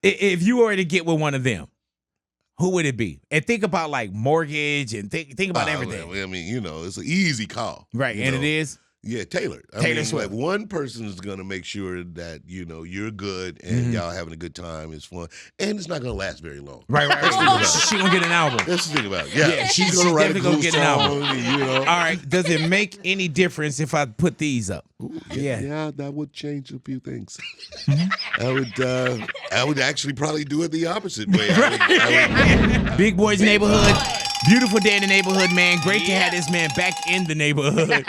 If you were to get with one of them, who would it be? And think about like mortgage and think about everything. I mean, it's an easy call. Right, and it is? Yeah, Taylor. Taylor Swift. Like one person is gonna make sure that you're good and y'all having a good time. It's fun, and it's not gonna last very long. Right. She gonna get an album. Let's think about it. Yeah, she's gonna write a definitely gonna get an album. All right. Does it make any difference if I put these up? Ooh, yeah, that would change a few things. I would actually probably do it the opposite way. Big Boy's Neighborhood. Beautiful day in the neighborhood, man. Great to have this man back in the neighborhood.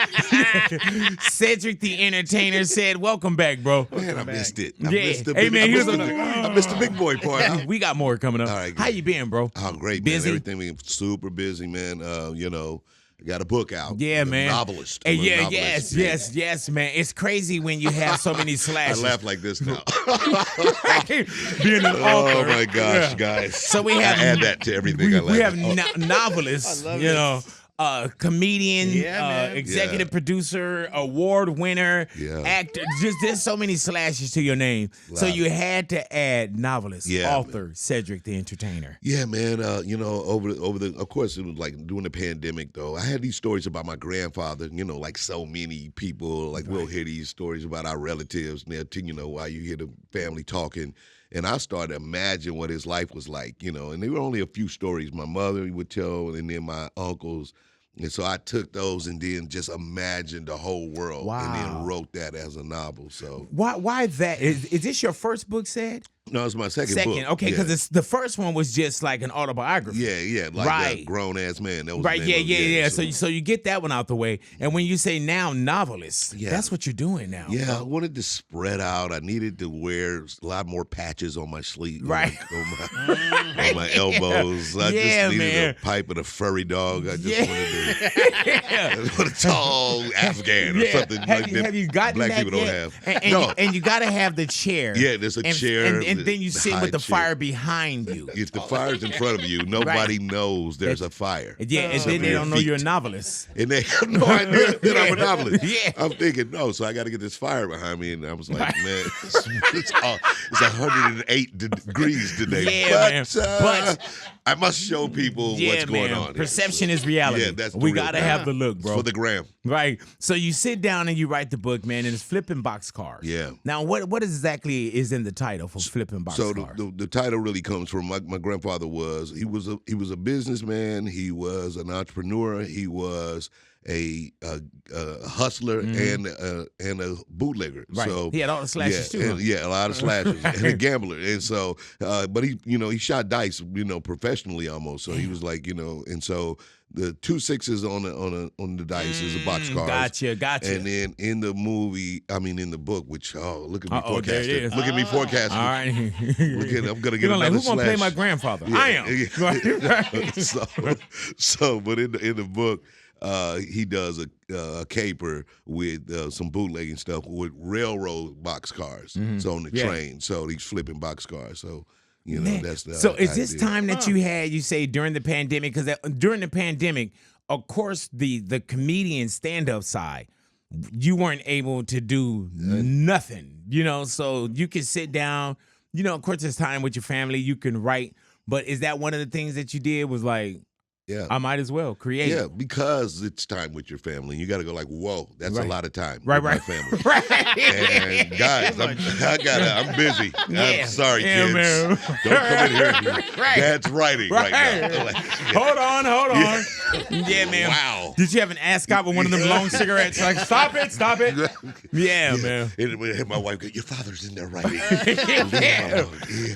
Cedric the Entertainer said, welcome back, bro. Man, I missed it. I missed the big boy part. We got more coming up. All right, how you been, bro? Oh, great, busy? Man. Everything been super busy, man. I got a book out. Yeah, man. Novelist. Yes, man. It's crazy when you have so many slashes. I laugh like this now. Being an author. Oh my gosh, guys. So we have I add that to everything. We have novelists, comedian, executive producer, award winner, actor. Just there's so many slashes to your name. So you had to add novelist, author, man. Cedric the Entertainer. Yeah, man. Over the of course it was like during the pandemic though. I had these stories about my grandfather. Like so many people, like we'll hear these stories about our relatives, and they'll while you hear the family talking. And I started to imagine what his life was like, and there were only a few stories my mother would tell, and then my uncles. And so I took those and then just imagined the whole world and then wrote that as a novel. So why that? Is this your first book, Ced? No, it's my second book. Okay, because the first one was just like an autobiography. Yeah, like that grown-ass man. That was right, yeah. So you get that one out the way. And when you say now novelist, that's what you're doing now. Yeah, I wanted to spread out. I needed to wear a lot more patches on my sleeve, right, on my elbows. I just needed a pipe and a furry dog. I just wanted a tall Afghan or something like that. Have you gotten black that people yet? don't have. And you got to have the chair. Yeah, there's a chair. And then you sit with the fire behind you. If the fire's in front of you, nobody knows there's a fire. Yeah, and then they don't know you're a novelist. And they have no idea that I'm a novelist. Yeah. I'm thinking, no, so I got to get this fire behind me. And I was like, man, it's 108 degrees today. But I must show people what's going on. Perception is reality. Yeah, that's we got to have the look, bro. For the gram. Right. So you sit down and you write the book, man, and it's Flipping Boxcars. Yeah. Now, what exactly is in the title for Flipping Boxcars? So the title really comes from my grandfather was a businessman. He was an entrepreneur. He was a hustler and a bootlegger. Right. So he had all the slashes too. A lot of slashes and a gambler. And so, but he shot dice, professionally almost. So he was like, and so the 2 6s on the dice is a boxcar. Gotcha. And then in the movie, in the book, which look at me forecasting. Look at me forecasting. All right. I'm gonna get another who's gonna play slash. my grandfather? Yeah. I am. But in the book. He does a caper with some bootlegging stuff with railroad boxcars. So on the train, so he's flipping boxcars. So that's the So is idea. this time that you say during the pandemic? Because during the pandemic, of course, the comedian stand-up side, you weren't able to do nothing. So you can sit down. Of course, it's time with your family. You can write. But is that one of the things that you did was like? Yeah. I might as well create. Yeah, because it's time with your family. You got to go like, whoa, that's a lot of time. Right. My family. Right. And guys, I'm busy. I'm sorry, kids. Man. Don't come in here. Dad's writing right now. Like, hold on. Yeah, man. Wow. Did you have an ascot with one of them long cigarettes? Like, stop it. Yeah, man. And my wife goes, your father's in there writing.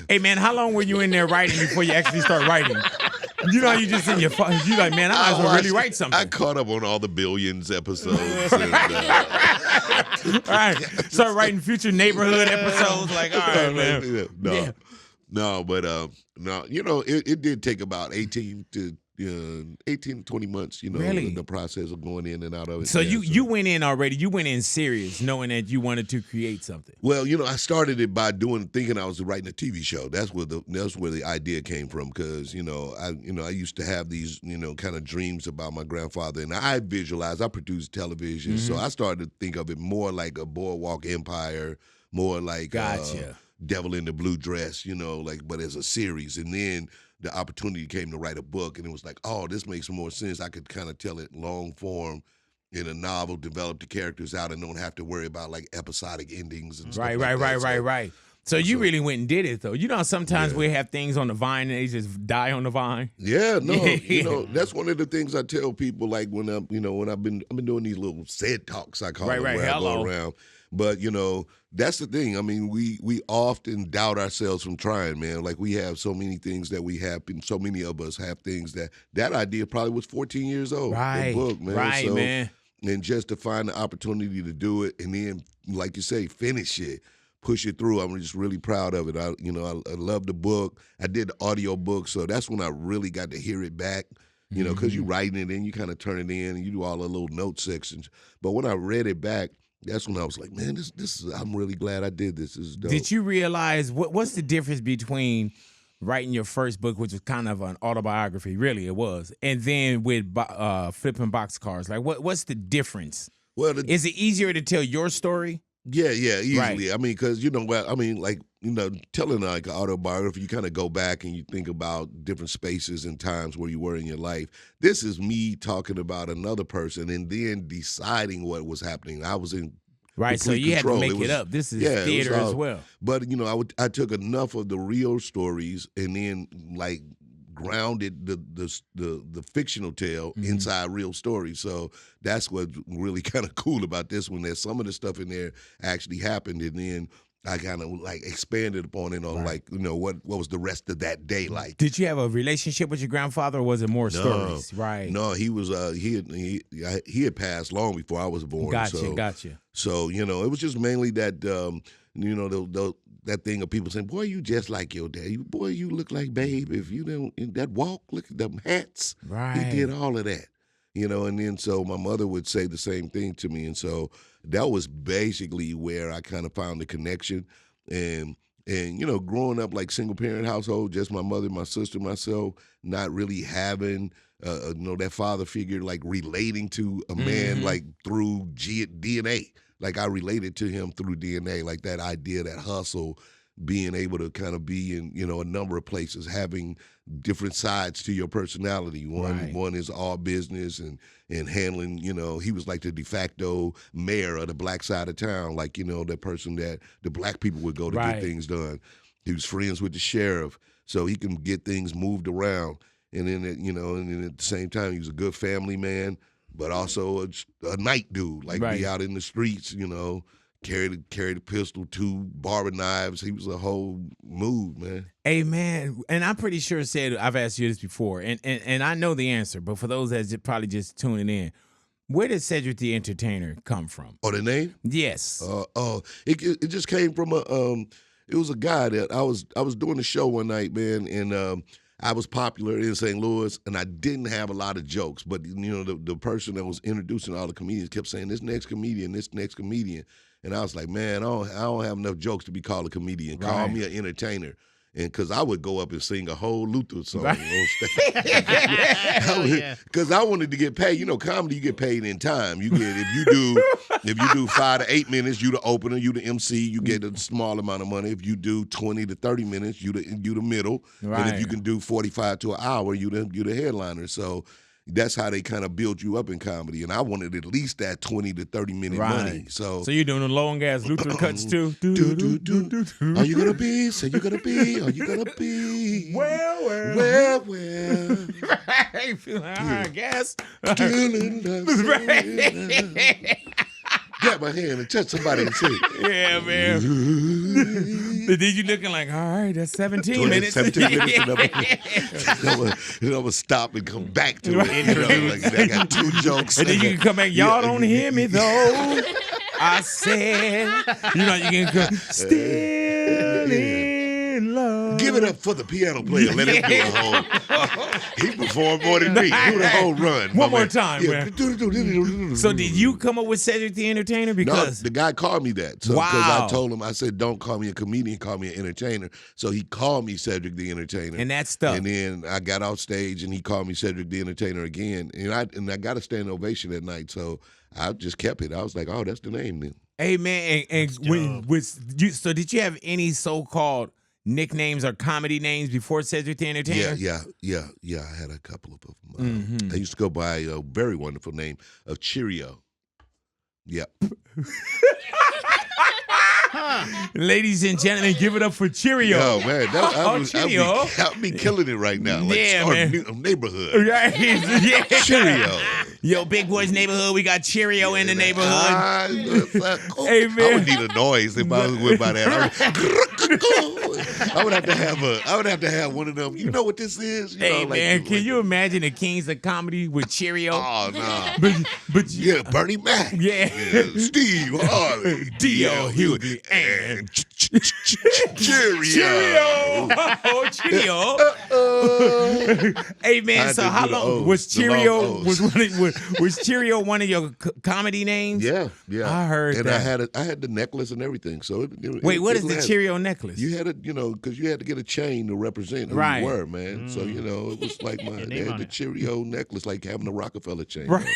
Hey, man, how long were you in there writing before you actually start writing? You just in your phone. You like, man, I might as well really write something. I caught up on all the Billions episodes. All right. Start writing future neighborhood episodes. Like, all right, man. No, but it did take about 18 to 20 months, really? The process of going in and out of it. So you went in already. You went in serious, knowing that you wanted to create something. Well, I started it by thinking I was writing a TV show. That's where the idea came from. Because I used to have these kind of dreams about my grandfather, and I produced television, so I started to think of it more like a Boardwalk Empire, more like gotcha. Devil in the Blue Dress, but as a series. And then the opportunity came to write a book, and it was like, oh, this makes more sense. I could kind of tell it long form in a novel, develop the characters out, and don't have to worry about like episodic endings and stuff like that. Right. So you really went and did it, though. Sometimes we have things on the vine and they just die on the vine. Yeah, no, that's one of the things I tell people. Like when I've been doing these little SED talks, I call them, where I go around. But that's the thing. I mean, we often doubt ourselves from trying, man. Like we have so many things that we have, and so many of us have things that idea probably was 14 years old. Right, the book, man. Right, man. And just to find the opportunity to do it, and then, like you say, finish it. Push it through. I'm just really proud of it. I love the book. I did the audio book, so that's when I really got to hear it back. Because you writing it in, you kind of turn it in, and you do all the little note sections. But when I read it back, that's when I was like, man, this is. I'm really glad I did this. This is dope. Did you realize what's the difference between writing your first book, which was kind of an autobiography, really it was, and then with flipping boxcars? Like, what's the difference? Well, is it easier to tell your story? Yeah, easily. Right. I mean, because telling like an autobiography, you kind of go back and you think about different spaces and times where you were in your life. This is me talking about another person and then deciding what was happening. I was in right, so you control. Had to make it up. This is theater as well. But I took enough of the real stories and then like grounded the fictional tale inside real stories. So that's what's really kind of cool about this one. There's some of the stuff in there actually happened, and then I kind of like expanded upon it on what was the rest of that day like. Did you have a relationship with your grandfather, or was it more stories? Right. No, he was he had passed long before I was born. Gotcha. So it was just mainly that that thing of people saying, boy, you just like your dad. Boy, you look like Babe. If you don't, in that walk, look at them hats. Right. He did all of that. And then so my mother would say the same thing to me. And so that was basically where I kind of found the connection. And growing up like single parent household, just my mother, my sister, myself, not really having, that father figure, like relating to a man like through DNA. Like I related to him through DNA, like that idea, that hustle, being able to kind of be in, a number of places, having different sides to your personality. One is all business and handling, he was like the de facto mayor of the black side of town, like, that person that the black people would go to get things done. He was friends with the sheriff, so he can get things moved around. And then, and then at the same time, he was a good family man, but also a night dude, like be out in the streets, carry the pistol, 2 barber knives. He was a whole mood, man. Hey, man, and I'm pretty sure, I've asked you this before, and I know the answer, but for those that's probably just tuning in, where did Cedric the Entertainer come from? Oh, the name? Yes. It just came from it was a guy that I was doing a show one night, man, and I was popular in St. Louis, and I didn't have a lot of jokes. But, the person that was introducing all the comedians kept saying, this next comedian. And I was like, man, I don't have enough jokes to be called a comedian. Call me an entertainer. And because I would go up and sing a whole Luther song on stage. Because I wanted to get paid. Comedy, you get paid in time. You get if you do 5 to 8 minutes, you the opener, you the MC, you get a small amount of money. If you do 20 to 30 minutes, you the middle. Right. And if you can do 45 to an hour, you the headliner. So that's how they kind of build you up in comedy. And I wanted at least that 20 to 30 minute money. So you're doing the long ass Luther cuts too? Are you gonna be? Say you gonna be? Are you gonna be? Well. Right, feeling I guess. Grab my hand and touch somebody and say, yeah, man. But then you looking like, all right, that's 17 minutes. 17 minutes. And I would stop and come back to it. I got 2 jokes. And then you can come back, y'all don't hear me though. I said, you can come, still in love. Give it up for the piano player. Let him do the whole. He performed more than me. Do the whole run. One more time, man. So did you come up with Cedric the Entertainer? Because no, the guy called me that. So because I told him, I said, don't call me a comedian, call me an entertainer. So he called me Cedric the Entertainer. And that stuff. And then I got off stage and he called me Cedric the Entertainer again. And I got a standing ovation that night. So I just kept it. I was like, oh, that's the name then. Hey man, and so did you have any so-called nicknames or comedy names before Cedric the Entertainer? Yeah. I had a couple of them. I used to go by a very wonderful name of Cheerio. Yep. Ladies and gentlemen, give it up for Cheerio. Oh man, Cheerio. I'll be killing it right now. Like man. Neighborhood. Yeah. Cheerio. Yo, Big Boy's neighborhood. We got Cheerio in the neighborhood. Hey man, I would need a noise if I was with by that. I would have to have one of them. You know what this is? Hey man, can you imagine the Kings of Comedy with Cheerio? Oh no. But yeah, Bernie Mac. Yeah. Steve Harvey. D.L. Hughley. And Cheerio. Oh, Cheerio. Hey man, so how long was Cheerio? Was Cheerio one of your comedy names? Yeah. I heard and that. I had the necklace and everything. So wait, what is the Cheerio necklace? You had it, because you had to get a chain to represent who you were, man. So it was like they had the Cheerio necklace, like having a Rockefeller chain. Right.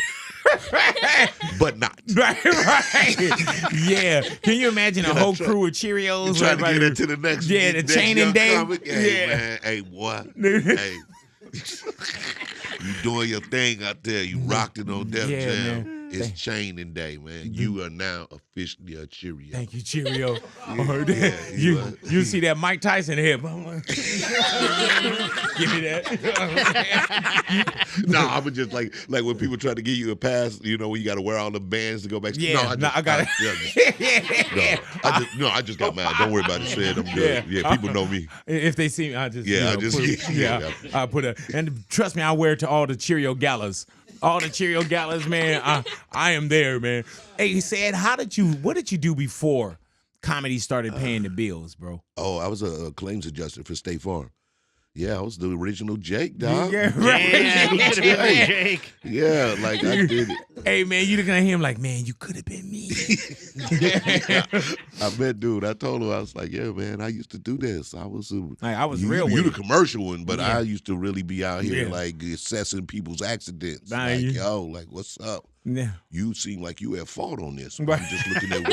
But not. Right. Yeah. Can you imagine a whole crew of Cheerios? Trying to get into the next. Yeah, the chaining day. Hey, man. Hey, boy. Hey. You doing your thing out there. You rocked it on Def Jam. Man. It's chaining day, man. You are now officially a Cheerio. Thank you, Cheerio. You see that Mike Tyson hip. Give me that. No, I was just like when people try to give you a pass, when you got to wear all the bands to go back. Yeah, I got it. I just got mad. Don't worry about it, Fred. I'm good. Yeah, people know me. If they see me, I just I put and trust me, I wear it to all the Cheerio galas. All the Cheerio galas, man. I am there, man. Hey, Ced, what did you do before comedy started paying the bills, bro? Oh, I was a claims adjuster for State Farm. Yeah, I was the original Jake, dog. Yeah, right. Jake. Yeah, like I did it. Hey, man, you looking at him like, man, you could have been me. I met dude. I told him, I was like, yeah, man, I used to do this. I was real. You the commercial one, but I used to really be out here like assessing people's accidents. Like, what's up? Yeah. You seem like you have fault on this. I'm just looking at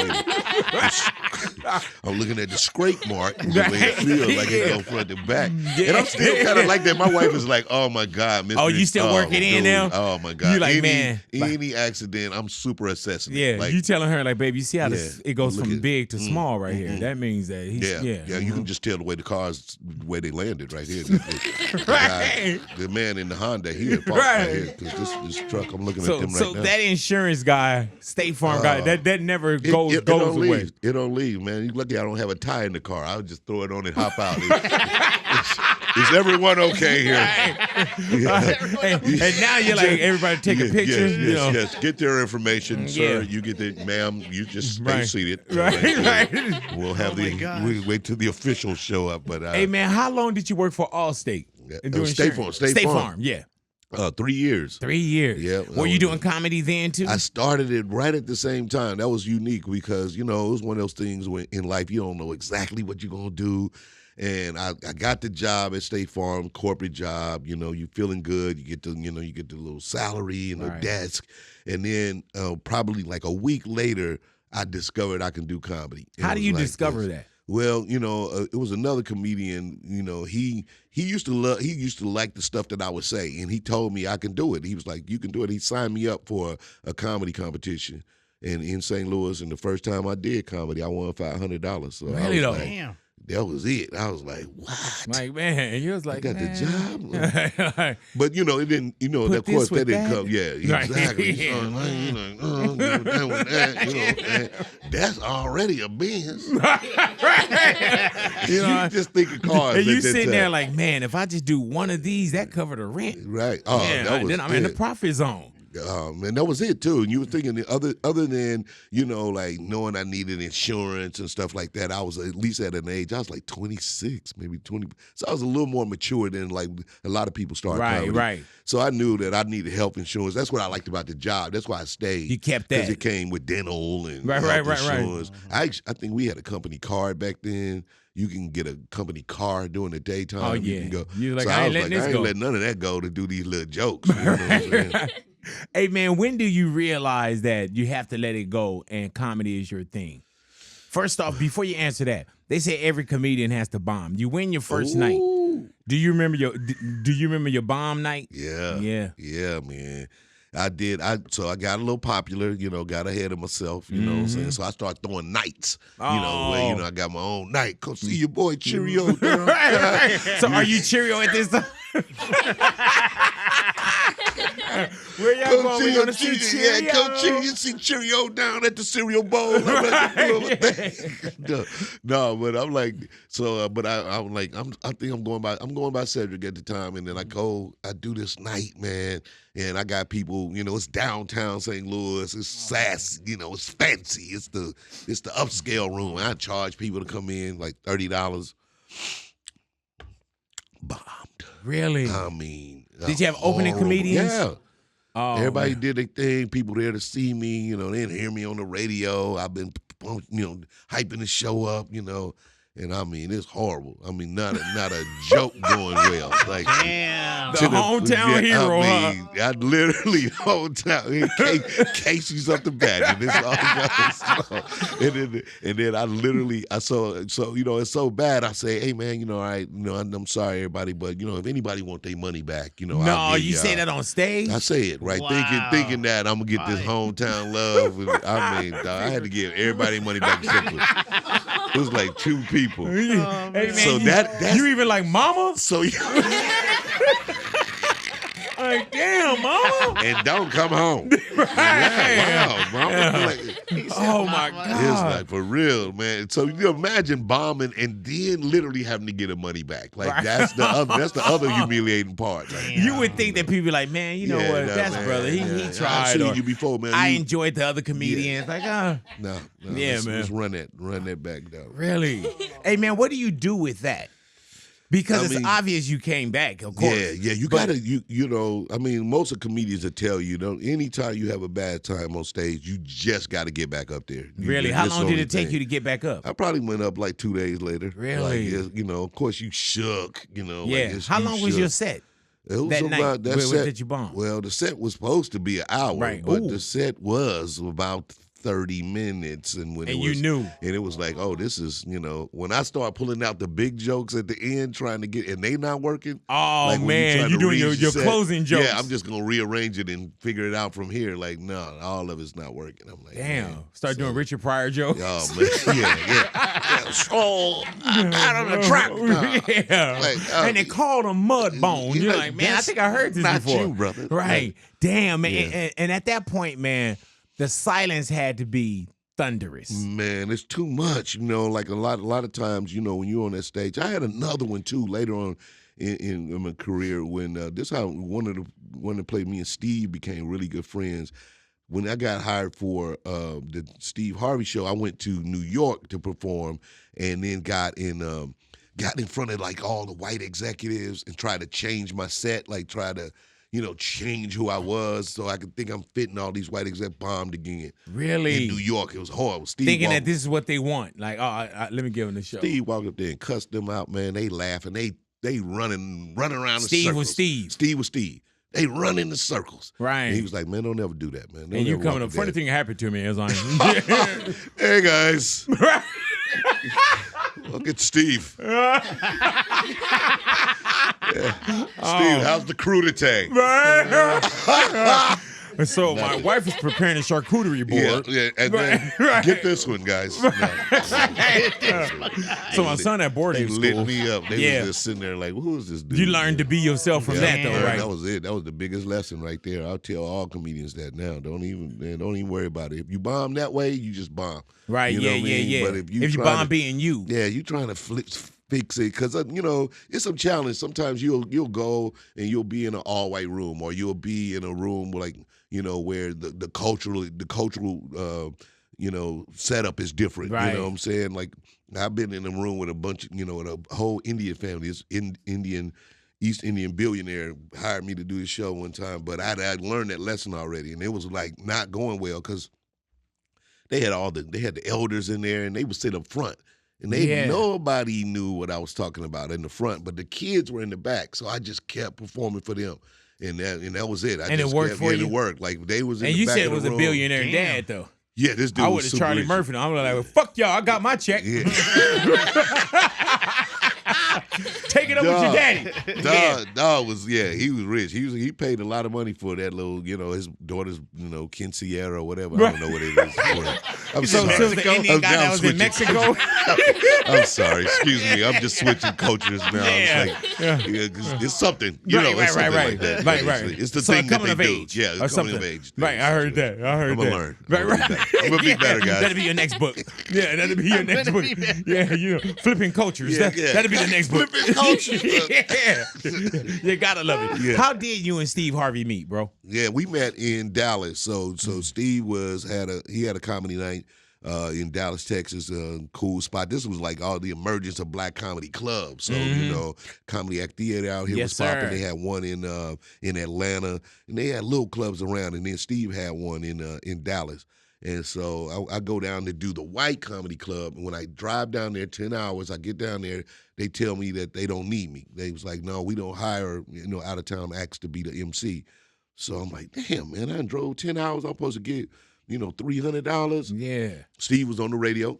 I'm looking at the scrape mark and the way it feels like it go front to back. Yeah. And I'm still kind of like that. My wife is like, oh my God, Mr. Oh, you still working in now? Oh my God. You like, man. Any accident, I'm super assessing. Yeah, like, you telling her like, baby, you see how it goes from big to small right here. That means that he's you can just tell the way where they landed right here. The man in the Honda, he had fault right here because this truck, I'm looking at them right now. So that insurance guy, State Farm guy, that never goes away. It don't leave, man. You lucky I don't have a tie in the car. I would just throw it on and hop out. Is everyone okay here? And now you're like, everybody take a picture. Yes. Get their information, sir. You get the, ma'am. You just stay seated. Right. We'll have we wait till the officials show up. But hey, man, how long did you work for Allstate? State Farm. Yeah. 3 years. 3 years. Yeah. Were you doing comedy then too? I started it right at the same time. That was unique because, it was one of those things when in life you don't know exactly what you're going to do. And I got the job at State Farm, corporate job. You feeling good. You get the little salary and the desk. And then probably like a week later, I discovered I can do comedy. How do you discover that? Well, it was another comedian. He used to like the stuff that I would say, and he told me I can do it. He was like, "You can do it." He signed me up for a comedy competition, in St. Louis. And the first time I did comedy, I won $500. So really though? Damn. That was it. I was like, what? Like, man, you was like, I got man. the job. But, it didn't, of course, that didn't come. Yeah, exactly. That's already a Benz. You just think of cars. And you sitting there like, man, if I just do one of these, that covered the rent. Right. Oh, then I'm in the profit zone. And that was it too. And you were thinking other than like knowing I needed insurance and stuff like that. I was at least at an age. I was like 26, maybe 20. So I was a little more mature than like a lot of people start. Right. So I knew that I needed health insurance. That's what I liked about the job. That's why I stayed. You kept that because it came with dental and health insurance. I think we had a company card back then. You can get a company car during the daytime. Oh, yeah. You can go. You're like, so I ain't letting this go. I ain't letting none of that go to do these little jokes. You know what I'm saying? Hey, man, when do you realize that you have to let it go and comedy is your thing? First off, before you answer that, they say every comedian has to bomb. You win your first night. Do you remember your bomb night? Yeah, man. I did. So I got a little popular, got ahead of myself, you know what I'm saying? So I started throwing nights, where, I got my own night. Come see your boy Cheerio. Right. So are you Cheerio at this time? Where y'all going? We gonna see Cheerio? Yeah, come see Cheerio down at the cereal bowl. No, but I'm like, but I'm like, I think I'm going by Cedric at the time, and then I do this night, man, and I got people, it's downtown St. Louis, it's sassy, it's fancy, it's the upscale room. I charge people to come in like $30. Bombed. Really? I mean, did you have opening comedians? Yeah. Oh, everybody man. did their thing. People there to see me. They didn't hear me on the radio. I've been, hyping the show up. And I mean, it's horrible. I mean, not a joke going well. Like, damn, the hometown hero. I literally hometown. Casey's up the back, and it's all and then I literally, so it's so bad. I say, hey man, all right, I'm sorry everybody, but if anybody want their money back, no, you say that on stage. I say it right, wow. thinking that I'm gonna get this hometown love. I mean, I had to give everybody money back. It was like 2 people. Hey man, so that's you even like mama? So like, damn, mama. And don't come home. Right. Yeah, wow, mama. Yeah. Like, Oh my God. It's like for real, man. So you imagine bombing and then literally having to get the money back. Like Right. that's the other humiliating part. Like, you would think that people like, man, you know what? nah, That's man, brother. He I've tried. seen Or, you before, man. I enjoyed the other comedians. Like, No, yeah, man. Let's run that back down. Really? Hey man, what do you do with that? Because it's obvious you came back, of course. Yeah, you gotta, I mean, most of comedians will tell you, anytime you have a bad time on stage, you just got to get back up there. Really? How long did it take you to get back up? I probably went up like 2 days later. Really? Like, of course you shook, Yeah. How long was your set? It was that about night? that set. Did you bomb? Well, the set was supposed to be an hour, Right. but Ooh. the set was about 30 minutes, and you knew, and it was like, oh, this is, when I start pulling out the big jokes at the end, trying to get, and they not working. Oh like man, you doing your set, closing jokes? Yeah, I'm just gonna rearrange it and figure it out from here. Like, no, all of it's not working. I'm like, damn. Man. Start doing Richard Pryor jokes. Oh man, yeah. So out on the track. Yeah. Like, and they called him Mudbone. You're like, man, I think I heard this not before. you, brother. Right. Like, damn, man. Yeah. And at that point, man, the silence had to be thunderous. Man, it's too much. Like a lot of times, when you're on that stage. I had another one too later on in my career when this how one that played me and Steve became really good friends. When I got hired for the Steve Harvey show, I went to New York to perform, and then got in front of like all the white executives and tried to change my set, like try to change who I was so I could think I'm fitting all these white execs. Bombed again. Really? In New York, it was horrible. Steve Thinking walked, that this is what they want. Like, let me give them the show. Steve walked up there and cussed them out, man. They laughing. They running around in Steve circles. was Steve. Steve was Steve. They run in the circles. Right. And he was like, man, don't ever do that, man. Don't And you ever coming walk up. Funny that. thing happened to me as I Hey, guys. Look at Steve. Yeah. Steve, how's the crudité? And so my wife is preparing a charcuterie board. Yeah, and then Right. get this one, guys. So my son at boarding They school. lit me up. They Yeah. was just sitting there like, who is this dude? You learned to be yourself from that, though, man, right? That was it. That was the biggest lesson right there. I'll tell all comedians that now. Don't even worry about it. If you bomb that way, you just bomb. Right? You know Yeah, what I mean? yeah. But if you trying bomb to- being you, Yeah, you trying to fix it because it's some challenge. Sometimes you'll go and you'll be in an all white room, or you'll be in a room like where the cultural setup is different. Right. You know what I'm saying? Like I've been in a room with a bunch of with a whole Indian family. This East Indian billionaire hired me to do the show one time, but I'd learned that lesson already, and it was like not going well because they had the elders in there, and they would sit up front. And nobody knew what I was talking about in the front, but the kids were in the back, so I just kept performing for them. And that was it. And it worked for you? It worked. Like they was in and the you back said of it was the a room. billionaire Damn. dad though. Yeah, this dude I was would have super Charlie rich. Murphy. I'm like, well, fuck y'all. I got my check. Yeah. Take it up with your daddy. Dog was he was rich. He paid a lot of money for that little, his daughter's, Ken Sierra or whatever. I don't know what it is. I'm So sorry. it was the Indian guy that was in switching. Mexico. I'm sorry. Excuse me. I'm just switching cultures now. It's something. It's something like that. Right. It's the So thing coming that of they do. age. Yeah, Or it's coming something. of age. Right, I heard that. I'm gonna learn. Right. I'm gonna be better, guys. That'll be your next book. Yeah, that'll be your next book. Yeah, flipping cultures. That'll be the next book. Flipping cultures. Yeah. You gotta love it. Yeah. How did you and Steve Harvey meet, bro? Yeah, we met in Dallas. So Steve had a comedy night in Dallas, Texas, cool spot. This was like all the emergence of black comedy clubs. So Comedy Act Theater out here was popping. They had one in Atlanta, and they had little clubs around. And then Steve had one in Dallas. And so I go down to do the white comedy club. And when I drive down there 10 hours, I get down there, they tell me that they don't need me. They was like, no, we don't hire, out of town acts to be the MC. So I'm like, damn, man, I drove 10 hours. I'm supposed to get, $300. Yeah. Steve was on the radio.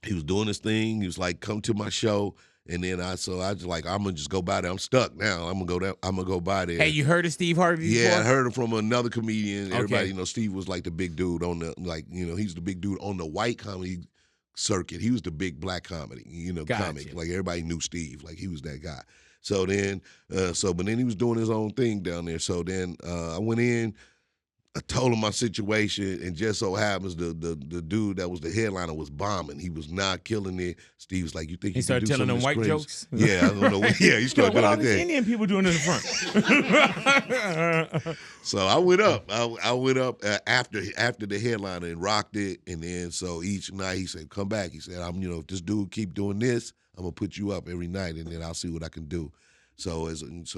He was doing his thing. He was like, come to my show. And then I was like, I'm gonna just go by there. I'm stuck now. I'm gonna go by there. Hey, you heard of Steve Harvey before? Yeah, I heard him from another comedian. Okay. Everybody, Steve was like the big dude on the he's the big dude on the white comedy circuit. He was the big black comedy, Gotcha. comic. Like everybody knew Steve. Like he was that guy. So then, but then he was doing his own thing down there. So then I went in. I told him my situation, and just so happens the dude that was the headliner was bombing. He was not killing it. Steve was like, "You think He started telling them white jokes? Yeah, I don't know. Yeah, he started What all doing these that. Indian people doing in the front? So I went up. I went up after the headliner and rocked it, and then so each night he said, "Come back." He said, if this dude keep doing this, I'm gonna put you up every night, and then I'll see what I can do." So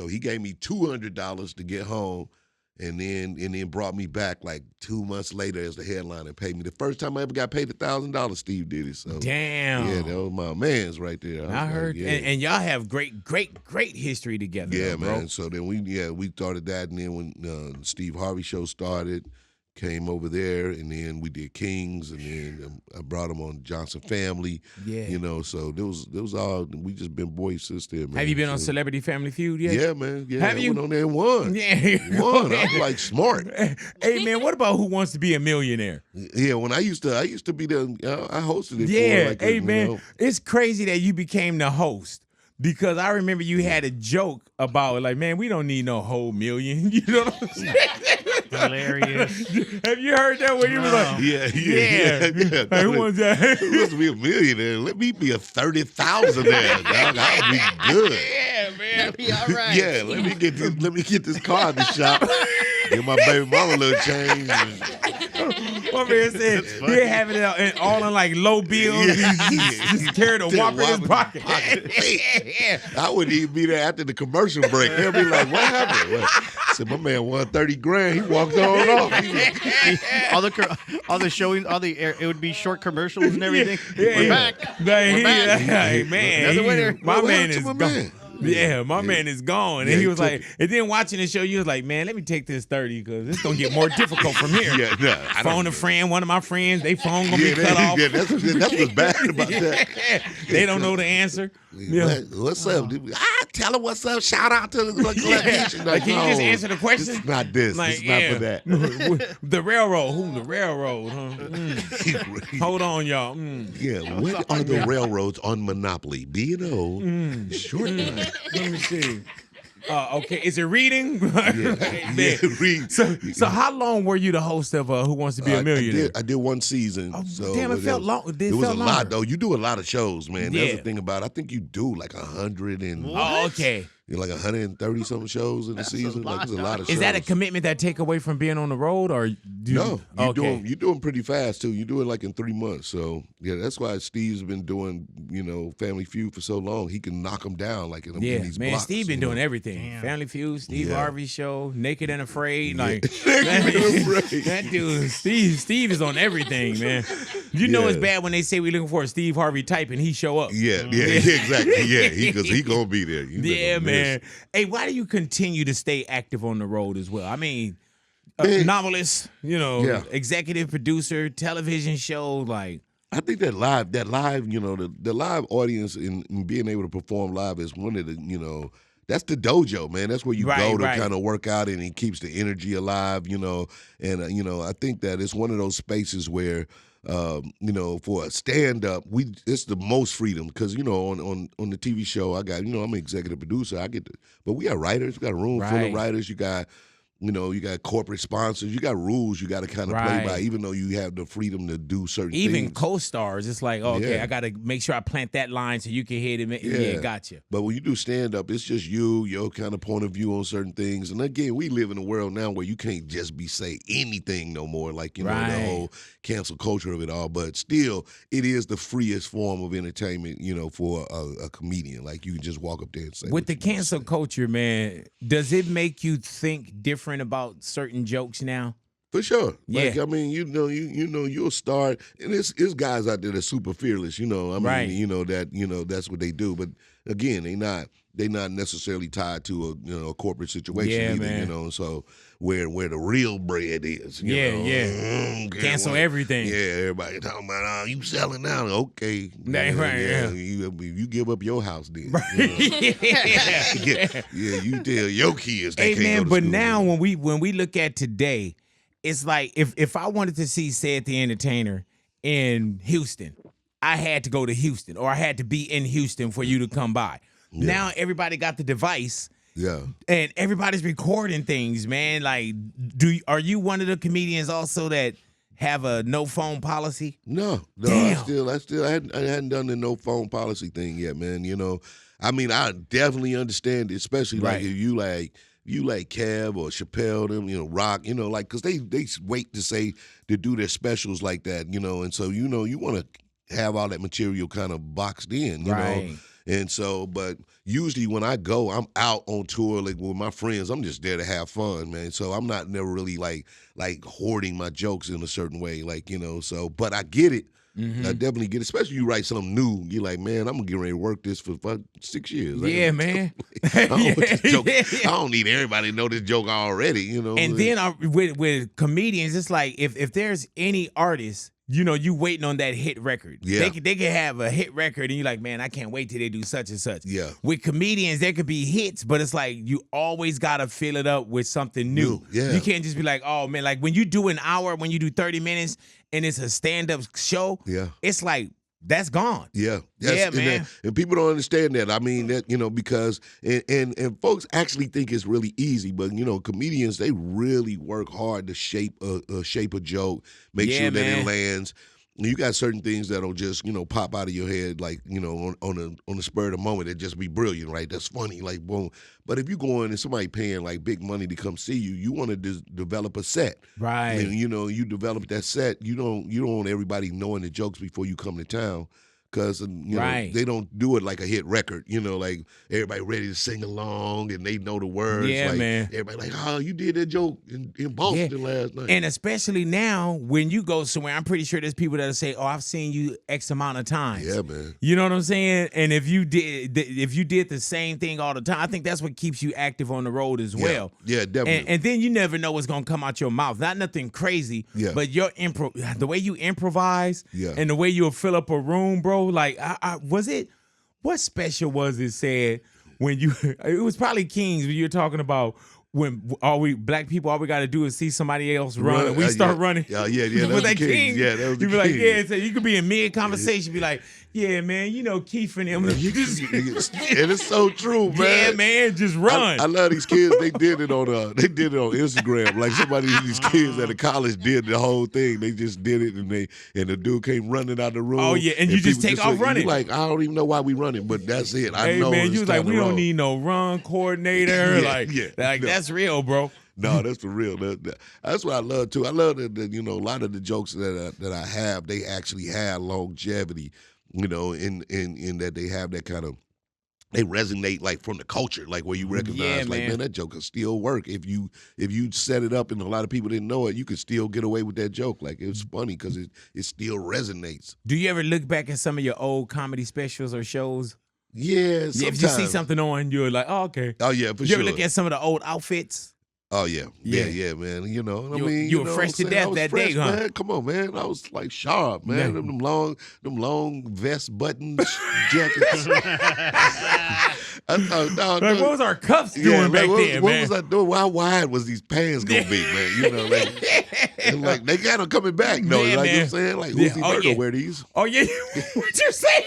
he gave me $200 to get home. And then brought me back like 2 months later as the headliner and paid me. The first time I ever got paid $1,000, Steve did it. So Damn. yeah, that was my man's right there. I heard, yeah. and y'all have great history together. Yeah, though, man. bro. So then we started that, and then when Steve Harvey show started, came over there, and then we did Kings, and then I brought him on Johnson Family. Yeah. So there was all, we just been boys since then, man. Have you been on Celebrity Family Feud yet? Yeah, man. Yeah, Have you? I went on there and won. Yeah. Won. I was like smart. Hey man, what about Who Wants to Be a Millionaire? Yeah, when I used to be I hosted it. Yeah, for like hey man, it's crazy that you became the host. Because I remember you had a joke about like, man, we don't need no whole million. You know what I'm saying? Hilarious. Have you heard that when you was like, yeah. Like, who wants that? Who wants to be a millionaire? Let me be a 30,000 there, dog. I'll be good. Yeah, man. That'd be all right. Yeah, let me get this car in the shop. Give my baby mama a little change. My man said he having it all in like low bills. He just carried a whopper in his pocket. I wouldn't even be there after the commercial break. They'll be like, "What happened?" I said, "My man won $30,000. He walked on off." all the showings, it would be short commercials and everything. Yeah, We're back. We're back. Hey man, Another winner. My What man happened is to my gone. man? Yeah, my man is gone. Yeah, And he he was took like, and then watching the show, you was like, man, let me take this 30 because it's gonna get more difficult from here. Yeah, no, I don't Phone a know. friend, one of my friends, they phone gonna be cut off. Yeah, that's what's bad about that. They don't know the answer. Yeah. What's up? Tell her what's up. Shout out to the Like, can you just answer the question? This is not this. Like, This is not for that. The railroad. Who the railroad? Huh? Hold on, y'all. Yeah, what are the railroads on Monopoly? B&O, short line. Let me see. Okay, is it reading? Yeah, read. So how long were you the host of Who Wants to Be a Millionaire? I did one season. Oh, so damn, it felt long. It was a felt lot, longer. though. You do a lot of shows, man. That's Yeah. the thing about it. I think you do like 100 and Oh, okay. like 130 something shows in the season. Like there's a lot of shows. Is that a commitment that take away from being on the road, or No, okay. you do them pretty fast too. You do it like in 3 months. So yeah, that's why Steve's been doing Family Feud for so long. He can knock them down like in Yeah, these man, blocks, Steve been you know? doing everything. Damn. Family Feud, Steve Yeah. Harvey show, Naked and Afraid. Like Naked and Afraid. that dude, Steve is on everything, man. You know it's Yeah. bad when they say we looking for a Steve Harvey type and he show up. Yeah, exactly. Yeah, because he gonna be there. Yeah, man. man. Hey, why do you continue to stay active on the road as well? I mean, novelist, executive producer, television show, like. I think that live, the live audience and being able to perform live is one of the, that's the dojo, man. That's where you go to kind of work out, and it keeps the energy alive, and I think that it's one of those spaces where, for a stand-up, it's the most freedom because, on the TV show, I got, I'm an executive producer. But we got writers. We got a room full of writers. You got corporate sponsors. You got rules you got to kind of play by, even though you have the freedom to do certain things. Even co-stars, it's like, okay, I got to make sure I plant that line so you can hit it. Yeah, gotcha. But when you do stand-up, it's just your kind of point of view on certain things. And again, we live in a world now where you can't just say anything no more, like, the whole cancel culture of it all. But still, it is the freest form of entertainment, for a comedian. Like, you can just walk up there and say. With the cancel culture, man, does it make you think different about certain jokes now? For sure. Yeah. Like, I mean, you'll start, and it's guys out there that's super fearless, that's what they do. But again, they not necessarily tied to a corporate situation either, man. So where the real bread is. Cancel everything. Yeah, everybody talking about, you selling now. Okay. You give up your house then. You tell your kids they can't go to but school. now when we look at today, it's like if I wanted to see Cedric the Entertainer in Houston, I had to go to Houston, or I had to be in Houston for you to come by. Yeah. Now everybody got the device. Yeah. And everybody's recording things, man. Like, are you one of the comedians also that have a no phone policy? No. Damn. I hadn't done the no phone policy thing yet, man. I mean, I definitely understand it, especially like if you like Kev or Chappelle, them, Rock, because they wait to do their specials like that, and so, you want to have all that material kind of boxed in, you know. And so, but usually when I go, I'm out on tour like with my friends. I'm just there to have fun, man. So I'm not never really like hoarding my jokes in a certain way, so, but I get it. I definitely get it, especially you write something new. You're like, man, I'm going to get ready to work this for 6 years. Yeah, man. I don't need everybody to know this joke already, And then with comedians, it's like if there's any artist, you waiting on that hit record. Yeah. They can have a hit record, and you're like, man, I can't wait till they do such and such. Yeah. With comedians, there could be hits, but it's like you always got to fill it up with something new. Yeah. You can't just be like, oh, man, like when you do an hour, when you do 30 minutes, and it's a stand-up show, it's like, that's gone. Yeah. Man. And people don't understand that. I mean, that, because, and folks actually think it's really easy, but, comedians, they really work hard to shape a joke, make sure that it lands. You got certain things that'll just, pop out of your head, like, on the spur of the moment, it just be brilliant, right? That's funny, like, boom. But if you go in and somebody paying like big money to come see you, you want to develop a set, right? And you develop that set. You don't want everybody knowing the jokes before you come to town. Because they don't do it like a hit record, like everybody ready to sing along and they know the words. Yeah, like, man. Everybody like, oh, you did that joke in Boston last night. And especially now when you go somewhere, I'm pretty sure there's people that'll say, oh, I've seen you X amount of times. Yeah, man. You know what I'm saying? And if you did the same thing all the time, I think that's what keeps you active on the road as well. Yeah, definitely. And then you never know what's gonna come out your mouth. Not nothing crazy, but your the way you improvise and the way you'll fill up a room, bro. Like, what special was it said when it was probably Kings when you're talking about when black people, all we got to do is see somebody else run and we start running. Yeah. Was that Kings? Yeah, that was the You be like, Kings. so you could be in mid-conversation, be like, yeah, man, Keith and them. And it's so true, man. Yeah, man, just run. I love these kids. They did it on Instagram. Like these kids at the college did the whole thing. They just did it, and the dude came running out the room. Oh yeah, and you just take off running. You like, I don't even know why we running, but that's it. Hey man, you was like, we don't need no run coordinator. That's real, bro. No, that's for real. That's what I love too. I love that a lot of the jokes that I have, they actually have longevity. In that they have that kind of, they resonate like from the culture, like where you recognize, like, man, that joke can still work. If you set it up and a lot of people didn't know it, you could still get away with that joke. Like, it's funny because it still resonates. Do you ever look back at some of your old comedy specials or shows? Yeah, Yeah, if you see something on, you're like, oh, okay. Oh yeah, for You sure. ever look at some of the old outfits? Oh yeah, man. You know, I mean, you were fresh to death that day, huh? Man. Come on, man. I was like sharp, man. Yeah. Them long vest buttons, jackets. I thought, Like, what was our cuffs doing back then, what man? was I doing? How wide was these pants gonna be, man? You know, like they got them coming back, though. Yeah, like man. you know what I'm saying, like Uzi Vert wear these. Oh yeah, what you say?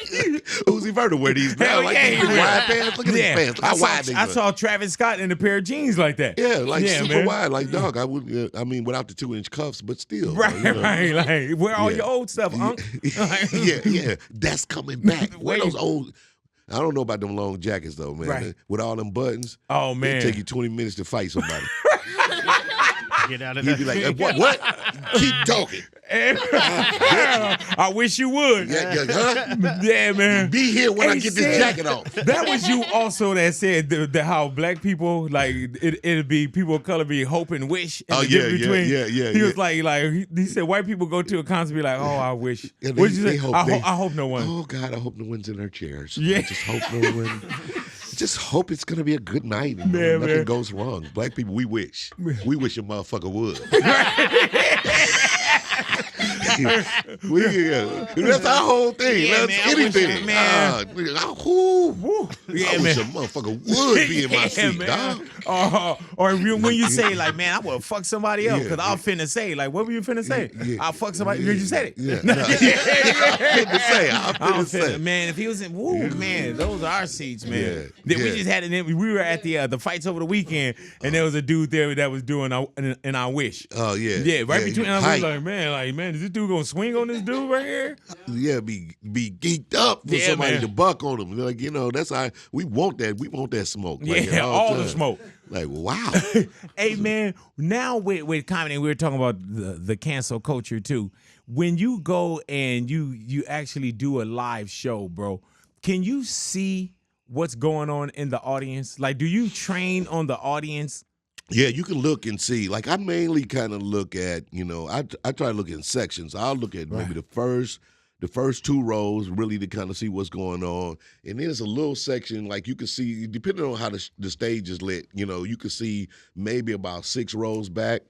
Uzi Vert wear these now, Hell like yeah, these he will. wide pants. Look at these pants. Look how wide they I are. saw Travis Scott in a pair of jeans like that. Yeah, like super man. wide, like dog. I would, I mean, without the 2-inch cuffs, but still, Right, you know. right. Like, where all your old stuff, Unc? yeah, that's coming back. Where Wait. those old? I don't know about them long jackets though, man. Right. With all them buttons, Oh man, it take you 20 minutes to fight somebody. Get out of You'd there. be like, what? Keep talking. I wish you would. Huh? Yeah, man. Be here when I Hey, get this Sid, jacket off. That was you also that said the how black people, like, it'd be people of color be hope and wish. And Oh, the yeah, difference yeah, between, yeah, He was yeah. like he said white people go to a concert and be like, oh, I wish. Yeah, What'd you they say? hope I hope no one. Oh God, I hope no one's in their chairs. Yeah. I just hope no one. Just hope it's gonna be a good night and Man, nothing man. goes wrong. Black people, we wish. We wish a motherfucker would. That's our whole thing. Yeah, That's man, I wish anything. man. I Yeah, wish man. a motherfucker would be in my Yeah, seat, man. dog. Or when you say like, man, I would fuck somebody else because Yeah, I'm finna say like, what were you finna say? Yeah. I'll fuck somebody. You said it. Yeah. No. I'm finna say. Man, if he was in, woo, man, those are our seats, man. Yeah, We yeah. just had it. We were at the fights over the weekend, and there was a dude there that was doing in our wish. Oh yeah. Yeah, right between us, we Hype. was like, man, is this dude gonna swing on this dude right here? Yeah, be geeked up for Yeah, somebody man. to buck on them. Like, you know, that's how we want that. We want that smoke. Like, Yeah, all the time. smoke. Like, wow. Hey man, now with comedy, we were talking about the cancel culture too. When you go and you actually do a live show, bro, can you see what's going on in the audience? Like, do you train on the audience? Yeah, you can look and see. Like, I mainly kind of look at, you know, I try to look in sections. I'll look at maybe the first 2 rows, really to kind of see what's going on. And then there's a little section, like you can see, depending on how the stage is lit, you know, you can see maybe about 6 rows back.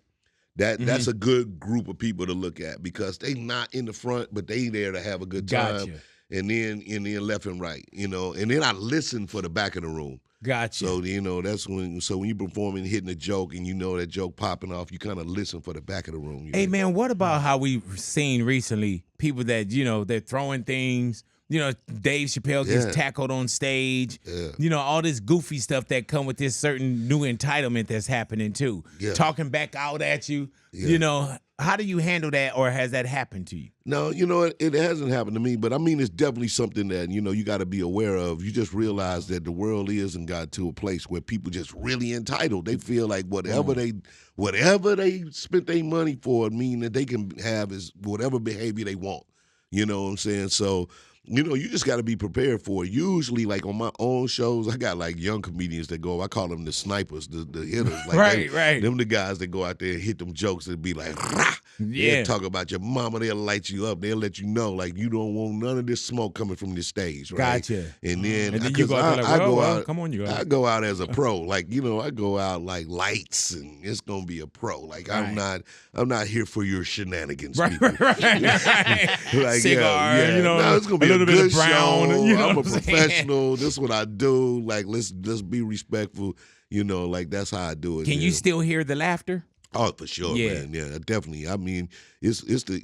That's a good group of people to look at because they not in the front, but they there to have a good time. Gotcha. And then left and right, you know. And then I listen for the back of the room. Gotcha. So, you know, that's when you're performing, hitting a joke, and you know that joke popping off, you kind of listen for the back of the room. You Hey know? man, what about how we've seen recently people that, you know, they're throwing things, you know, Dave Chappelle gets Yeah. tackled on stage. Yeah. You know, all this goofy stuff that come with this certain new entitlement that's happening too. Yeah. Talking back out at you. Yeah. You know, how do you handle that, or has that happened to you? No, you know, it hasn't happened to me, but I mean, it's definitely something that, you know, you got to be aware of. You just realize that the world is and got to a place where people just really entitled. They feel like whatever they spent their money for, mean that they can have is whatever behavior they want. You know what I'm saying? So, you know, you just got to be prepared for it. Usually, like on my own shows, I got like young comedians that go, I call them the snipers, the hitters. Like Right. Them the guys that go out there and hit them jokes and be like, rah! Yeah. They'll talk about your mama. They'll light you up. They'll let you know, like, you don't want none of this smoke coming from the stage, right? Gotcha. And then And then you 'cause go out there like, I well, go well, out, come on, you guys. I go out as a pro. Like, you know, I go out like lights, and it's gonna be a pro. Like, I'm not here for your shenanigans, people. Right. Like, Cigar, yeah. you know, no, it's gonna be a little bit good of brown. show. You know I'm a what I'm saying? professional. This is what I do. Like, let's be respectful. You know, like that's how I do it. Can you man. still hear the laughter? Oh, for sure, Yeah. man. Yeah, definitely. I mean, it's the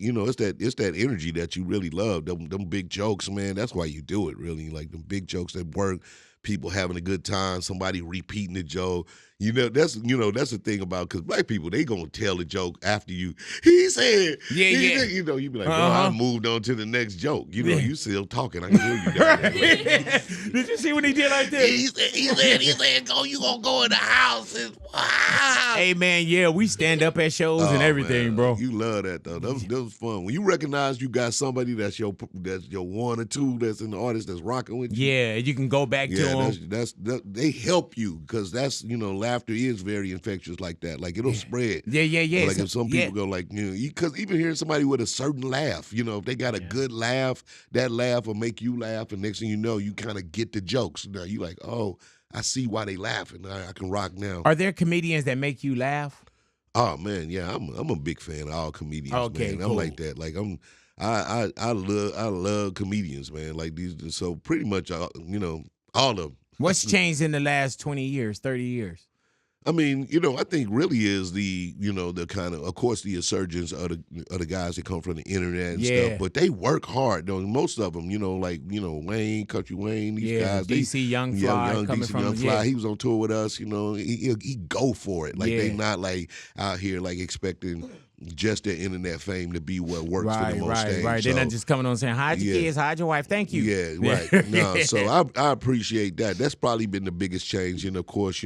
it's that energy that you really love. Them big jokes, man. That's why you do it, really. Like them big jokes that work. People having a good time. Somebody repeating the joke. That's the thing about, because black people, they gonna tell the joke after you. He said, Yeah. You know, you be like, bro, I moved on to the next joke. You know, you still talking. I can hear you down there. Did you see what he did like this? He said, go. You gonna go in the house and wow. Hey man, yeah, we stand up at shows and Oh, everything, man. bro. You love that though. That was fun. When you recognize you got somebody that's your one or two that's in the artist that's rocking with you. Yeah, you can go back to them. That's they help you, because that's, laughter is very infectious like that. Like it'll spread. Yeah. Like if some people go like, because even hearing somebody with a certain laugh, if they got a good laugh, that laugh will make you laugh, and next thing you know, you kind of get the jokes. Now you like, oh, I see why they laughing. I can rock now. Are there comedians that make you laugh? Oh man, yeah, I'm a big fan of all comedians. Okay, man. cool. I'm like that. Like I love comedians, man. Like these, so pretty much, all of them. What's changed in the last 20 years, 30 years? I mean, I think really is the kind of course, the insurgence of the guys that come from the internet and stuff, but they work hard. Though most of them, Wayne, Country Wayne, these guys, DC Young Fly, young coming DC from Young Fly. He was on tour with us. He go for it. Like they not like out here like expecting just their internet fame to be what works for them on stage. Right. So, they're not just coming on saying, hide your kids, hide your wife, thank you. Yeah, right. No, so I appreciate that. That's probably been the biggest change. And of course,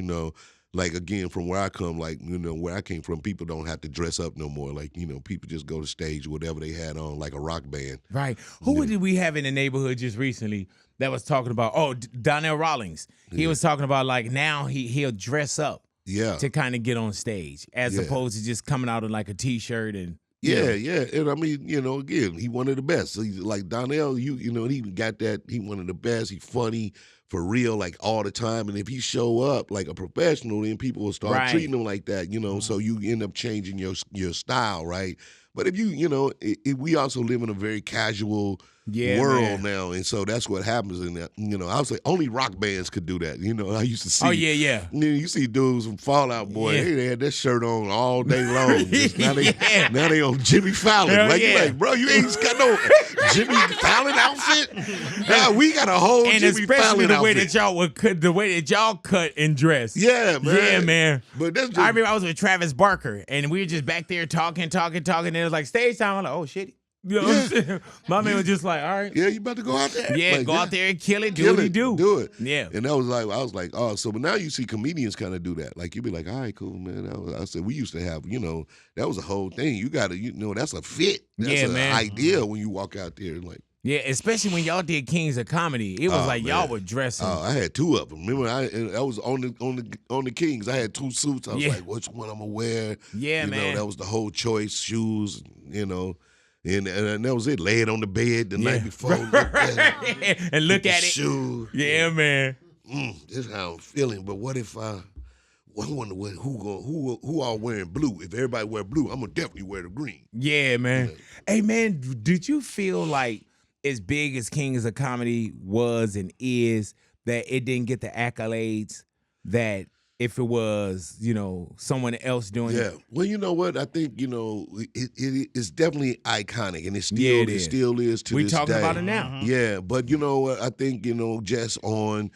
like again, from where I come, like, where I came from, people don't have to dress up no more. Like, people just go to stage, whatever they had on, like a rock band. Right. Who did we have in the neighborhood just recently that was talking about, Donnell Rawlings. He was talking about like now he'll dress up to kind of get on stage as opposed to just coming out in like a T-shirt and Yeah. And I mean, again, he one of the best. So he's like Donnell, he got that, he one of the best. He's funny for real, like all the time. And if he show up like a professional, then people will start treating him like that, so you end up changing your style, right? But if we also live in a very casual world now, and so that's what happens in that. I was like, only rock bands could do that. I used to see. Oh yeah. You see dudes from Fallout Boy, they had that shirt on all day long. Now they on Jimmy Fallon. You like, bro, you ain't got no Jimmy Fallon outfit. Now we got a whole and Jimmy especially Fallon the way outfit. that y'all would cut, the way that y'all cut and dress. Yeah, man. Yeah, man. But that's just, I remember I was with Travis Barker, and we were just back there talking, and it was like stage time. I'm like, oh shit. You know what I'm saying? My man was just like, all right. Yeah, you about to go out there? Yeah, like, go out there and kill it, do what you do. Do it. Yeah. And that was like, I was like, oh, so but now you see comedians kind of do that. Like you be like, all right, cool, man. I said, we used to have, that was a whole thing. You got to, that's a fit. That's an idea when you walk out there. Like, yeah, especially when y'all did Kings of Comedy. It was like y'all were dressing. I had two of them. Remember, I was on the Kings. I had two suits. I was like, which one I'm gonna wear? Yeah, man. That was the whole choice. Shoes, And that was it. Lay it on the bed the night before. And look at it. Shoe. Yeah, man. This is how I'm feeling. But what if I wonder who all wearing blue? If everybody wear blue, I'm gonna definitely wear the green. Yeah, man. Hey, man, did you feel like as big as Kings of Comedy was and is that it didn't get the accolades that if it was, someone else doing it? Yeah. Well, you know what? I think, it's definitely iconic, and it still is to this day. We talking about it now. Yeah, but you know what? I think, just on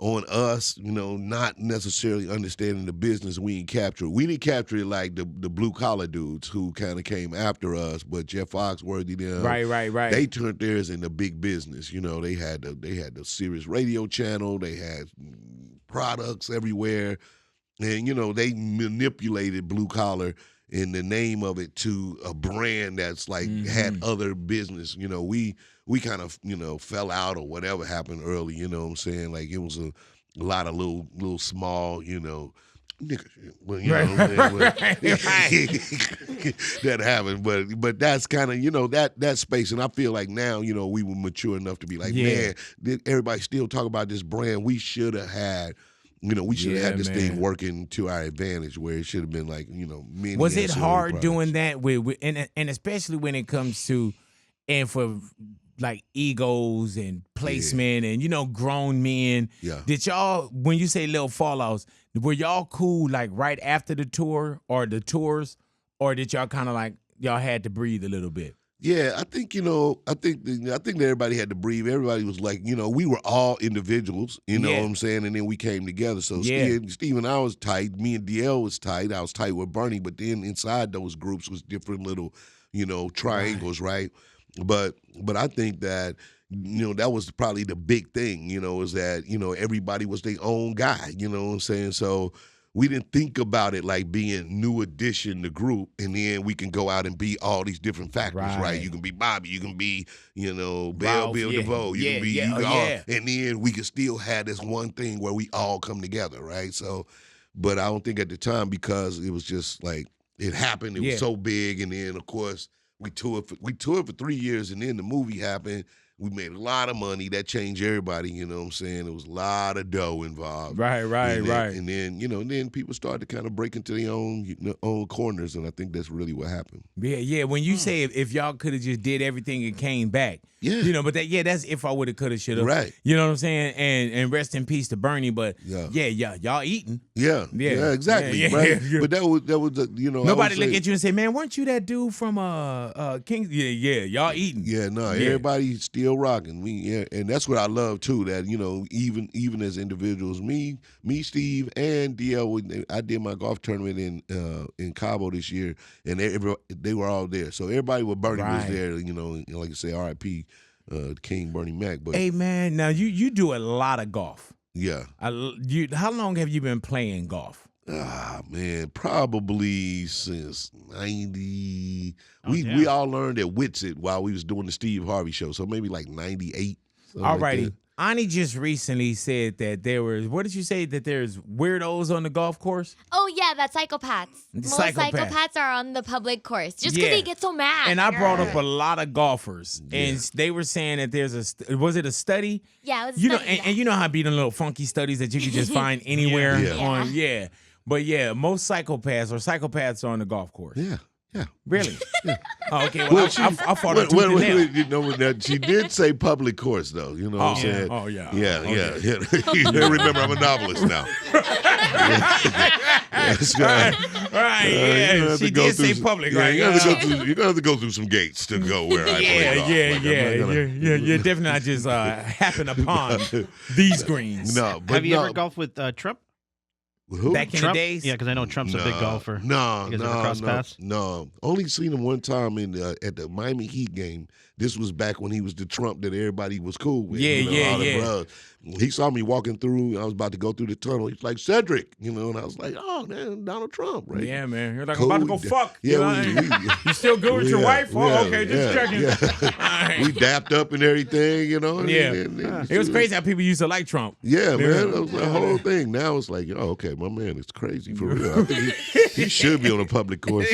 us, not necessarily understanding the business we didn't capture. We didn't capture it like the blue collar dudes who kind of came after us, but Jeff Foxworthy, them, right. They turned theirs into big business. They had the Sirius radio channel, they had products everywhere, and they manipulated blue collar in the name of it to a brand that's like had other business. We kind of fell out or whatever happened early. You know what I'm saying? Like it was a lot of little small nigga shit. Well, that happened, but that's kind of that space, and I feel like now we were mature enough to be like, man, did everybody still talk about this brand? We should have had. We should have had this thing working to our advantage, where it should have been like, many. Was it hard doing that with and especially when it comes to, and for like egos and placement and grown men? Yeah. Did y'all, when you say little fallouts, were y'all cool like right after the tour or the tours, or did y'all kind of like y'all had to breathe a little bit? Yeah, I think I think that everybody had to breathe. Everybody was like, we were all individuals, what I'm saying, and then we came together. So Steve and I was tight. Me and DL was tight. I was tight with Bernie, but then inside those groups was different little, triangles, right? But I think that that was probably the big thing, is that everybody was their own guy. You know what I'm saying? So we didn't think about it like being new addition to group, and then we can go out and be all these different factors, right? You can be Bobby, you can be, Bill DeVoe, you can be, and then we can still have this one thing where we all come together, right? So but I don't think at the time because it was just like it happened. It was so big, and then of course we toured for 3 years, and then the movie happened. We made a lot of money. That changed everybody, you know what I'm saying? There was a lot of dough involved. Right. And then, then people started to kind of break into their own corners, and I think that's really what happened. Yeah. When you say if y'all could have just did everything and came back, but that's if I would have, could have, should have. Right. You know what I'm saying? And rest in peace to Bernie, but y'all eating. Yeah, exactly. Yeah. Right. But that was nobody look at you and say, man, weren't you that dude from King? Yeah, y'all eating. Yeah, no, everybody's still rocking. And that's what I love too. That even as individuals, me, Steve, and DL, I did my golf tournament in Cabo this year, and they were all there. So everybody with Bernie was there. Like I say, R.I.P. King Bernie Mac. But hey man, now you do a lot of golf. Yeah. How long have you been playing golf? Man, probably since 90. We all learned at Witsit while we was doing the Steve Harvey show, so maybe like 98. All righty. Like Ani just recently said that what did you say, that there's weirdos on the golf course? Oh, yeah, that's psychopaths. Most psychopaths are on the public course just because they get so mad. And I brought up a lot of golfers, and they were saying that there's was it a study? Yeah, it was a study. And you know how be them little funky studies that you can just find anywhere on, But most psychopaths are on the golf course. Yeah. Really? Yeah. Oh, okay. Well, I fought her tooth and nail. She did say public course, though. You know what I'm saying? Oh, yeah. Yeah. Remember, I'm a novelist now. She did say public, right? You're going to have to go through some gates to go where I play golf. You're definitely not just happen upon these greens. No, but have you ever golfed with Trump? Who? Back in Trump? the days? Yeah, because I know Trump's a big golfer. No. Only seen him one time at the Miami Heat game. This was back when he was the Trump that everybody was cool with. Yeah. He saw me walking through. I was about to go through the tunnel. He's like, Cedric, and I was like, oh, man, Donald Trump, right? Yeah, man. You're like, cool. I'm about to go fuck. Yeah, you still good with your wife? Oh, okay, just checking. Yeah. We dapped up and everything, It was crazy how people used to like Trump. Yeah, man. That was the whole thing. Now it's like, okay, my man is crazy for real. I think he should be on a public course.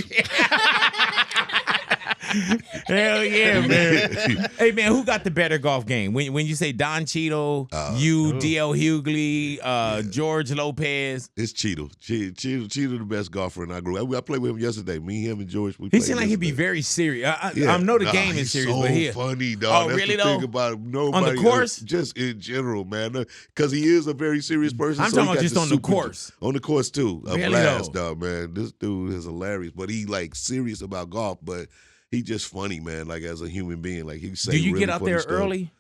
Hell yeah, man. Hey, man, who got the better golf game? When you say Don Cheadle, DL Hughley, George Lopez. It's Cheadle. Cheadle the best golfer in our group. I played with him yesterday. Me, him, and George. He seemed like he'd be very serious. I know the game is serious, but he's so funny, dog. Oh, really, the thing about him. Nobody, on the course? Just in general, man. Because he is a very serious person. I'm talking about just on the course. On the course, too. A really, blast, dog, man. This dude is hilarious. But he, serious about golf, but he just funny, man, as a human being. He say, do you really get out there stuff. Early?